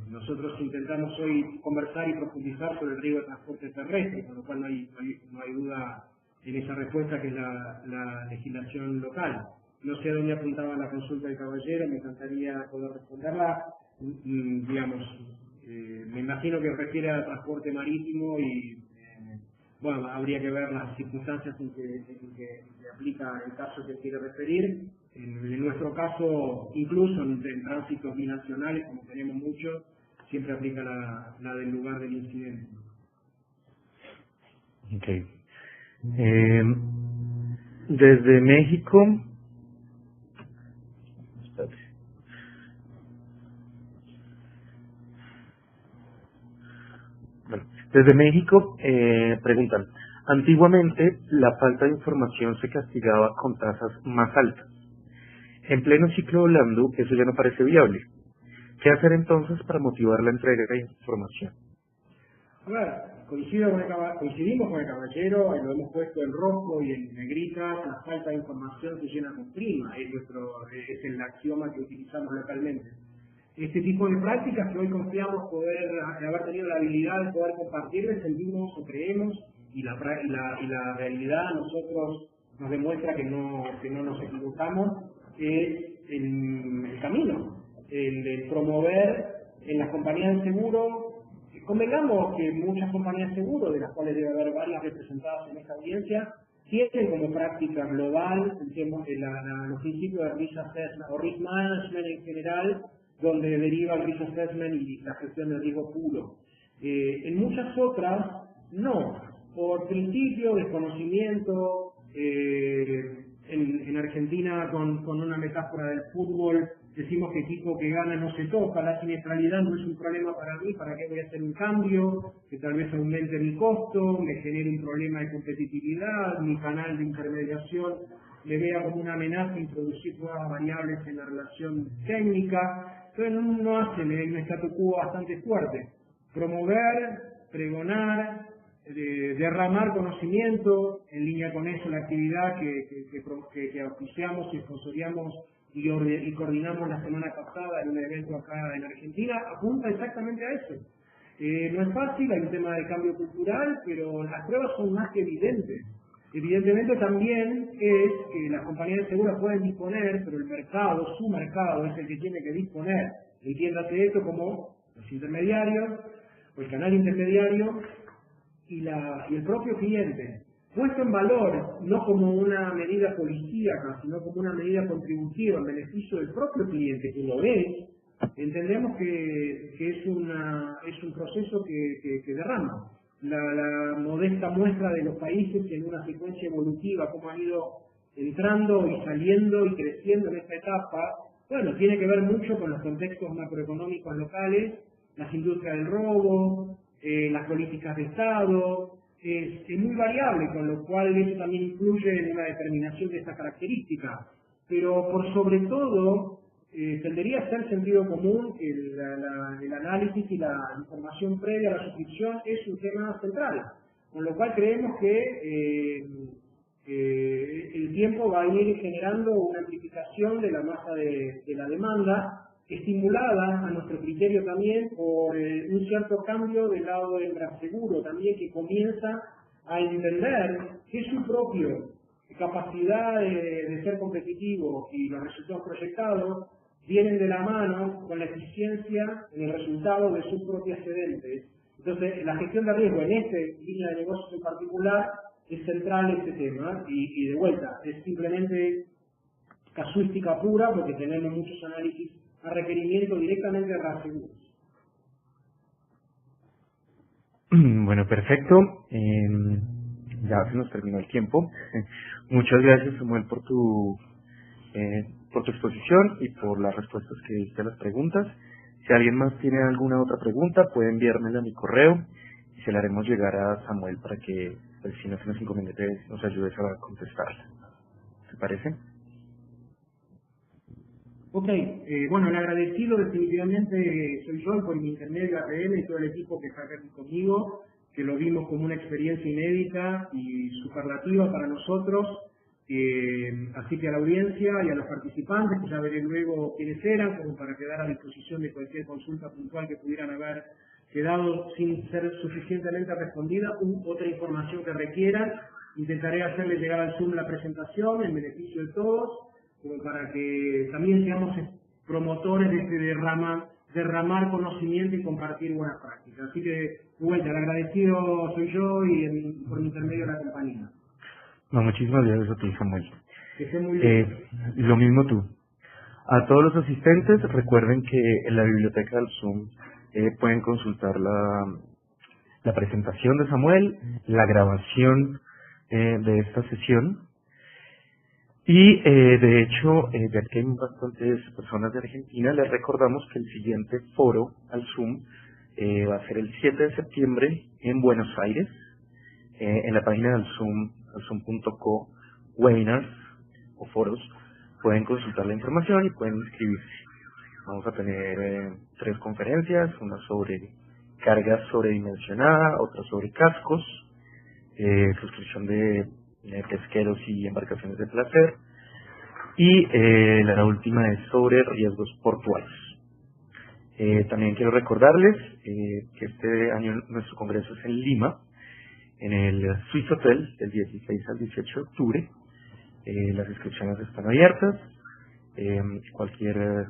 Nosotros intentamos hoy conversar y profundizar sobre el riesgo de transporte terrestre, con lo cual no hay duda en esa respuesta, que es la legislación local. No sé a dónde apuntaba la consulta del caballero, me encantaría poder responderla. Me imagino que refiere al transporte marítimo y bueno, habría que ver las circunstancias en que aplica el caso que quiere referir. En nuestro caso, incluso en tránsitos binacionales, como tenemos mucho, siempre aplica la del lugar del incidente. Ok. Desde México, preguntan, antiguamente la falta de información se castigaba con tasas más altas. En pleno ciclo blando, eso ya no parece viable. ¿Qué hacer entonces para motivar la entrega de información? A ver, coincidimos con el caballero, lo hemos puesto en rojo y en negrita, la falta de información se llena con prima, es el axioma que utilizamos localmente. Este tipo de prácticas que hoy confiamos haber tenido la habilidad de poder compartirles, sentimos o creemos, y la realidad nosotros nos demuestra que no nos equivocamos, es el camino, el de promover en las compañías de seguro. Convengamos que muchas compañías de seguro, de las cuales debe haber varias representadas en esta audiencia, tienen como práctica global los principios de risk assessment o risk management en general, donde deriva el risk assessment y la gestión del riesgo puro. En muchas otras, no. Por principio, desconocimiento, en Argentina, con una metáfora del fútbol, decimos que equipo que gana no se toca, la siniestralidad no es un problema para mí, ¿para qué voy a hacer un cambio? Que tal vez aumente mi costo, me genere un problema de competitividad, mi canal de intermediación le vea como una amenaza introducir nuevas variables en la relación técnica. Entonces no hacen un statu quo bastante fuerte. Promover, pregonar, derramar conocimiento, en línea con eso la actividad que auspiciamos y sponsoriamos y coordinamos la semana pasada en un evento acá en Argentina, apunta exactamente a eso. No es fácil, hay un tema de cambio cultural, pero las pruebas son más que evidentes. Evidentemente también es que las compañías de seguros pueden disponer, pero el mercado, su mercado, es el que tiene que disponer. Entiéndase esto como los intermediarios, o el canal intermediario, y el propio cliente, puesto en valor no como una medida policíaca, sino como una medida contributiva en beneficio del propio cliente, que lo es. Entendemos que es un proceso que derrama. La modesta muestra de los países en una secuencia evolutiva, cómo han ido entrando y saliendo y creciendo en esta etapa, bueno, tiene que ver mucho con los contextos macroeconómicos locales, las industrias del robo, las políticas de Estado, es muy variable, con lo cual eso también influye en una determinación de esta característica. Pero por sobre todo, tendería a ser sentido común que el análisis y la información previa a la suscripción es un tema central, con lo cual creemos que el tiempo va a ir generando una amplificación de la masa de la demanda, estimulada a nuestro criterio también por un cierto cambio del lado del seguro también, que comienza a entender que su propia capacidad de ser competitivo y los resultados proyectados vienen de la mano con la eficiencia en el resultado de sus propias excedentes. Entonces, la gestión de riesgo en esta línea de negocios en particular es central este tema, y de vuelta, es simplemente casuística pura, porque tenemos muchos análisis a requerimiento directamente de las seguros. Bueno, perfecto. Ya se nos terminó el tiempo. Muchas gracias, Samuel, por tu exposición y por las respuestas que diste a las preguntas. Si alguien más tiene alguna otra pregunta, puede enviármela a mi correo y se la haremos llegar a Samuel para que, pues, si no se nos inconveniente, nos ayudes a contestarla. ¿Te parece? Ok, bueno, el agradecido definitivamente soy yo, por mi intermedio ARM y todo el equipo que está aquí conmigo, que lo vimos como una experiencia inédita y superlativa para nosotros. Así que a la audiencia y a los participantes, que ya veré luego quiénes eran, como para quedar a disposición de cualquier consulta puntual que pudieran haber quedado sin ser suficientemente respondida, u otra información que requieran. Intentaré hacerles llegar al Zoom la presentación en beneficio de todos, como para que también seamos promotores de este derramar conocimiento y compartir buenas prácticas. Así que, de vuelta, el agradecido soy yo y por mi intermedio la compañía. No, muchísimas gracias a ti, Samuel. Que esté muy bien. Lo mismo tú. A todos los asistentes, recuerden que en la biblioteca del Zoom pueden consultar la presentación de Samuel, la grabación de esta sesión. Y de hecho, ya que hay bastantes personas de Argentina, les recordamos que el siguiente foro al Zoom va a ser el 7 de septiembre en Buenos Aires, en la página del Zoom, zoom.co, webinars o foros. Pueden consultar la información y pueden inscribirse. Vamos a tener 3 conferencias, una sobre carga sobredimensionada, otra sobre cascos, suscripción de pesqueros y embarcaciones de placer, y la última es sobre riesgos portuarios. También quiero recordarles que este año nuestro congreso es en Lima, en el Swiss Hotel, del 16 al 18 de octubre. Las inscripciones están abiertas. Cualquier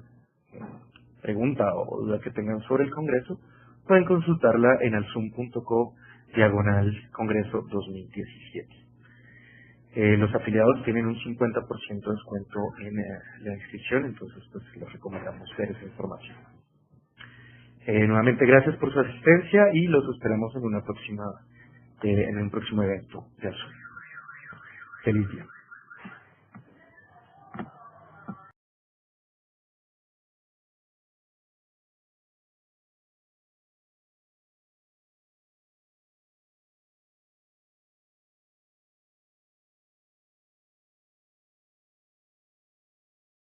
pregunta o duda que tengan sobre el congreso, pueden consultarla en alzoom.co/congreso 2017. Los afiliados tienen un 50% de descuento en la inscripción, entonces pues les recomendamos ver esa información. Nuevamente gracias por su asistencia y los esperamos en un próximo evento de Alzoom. Feliz día.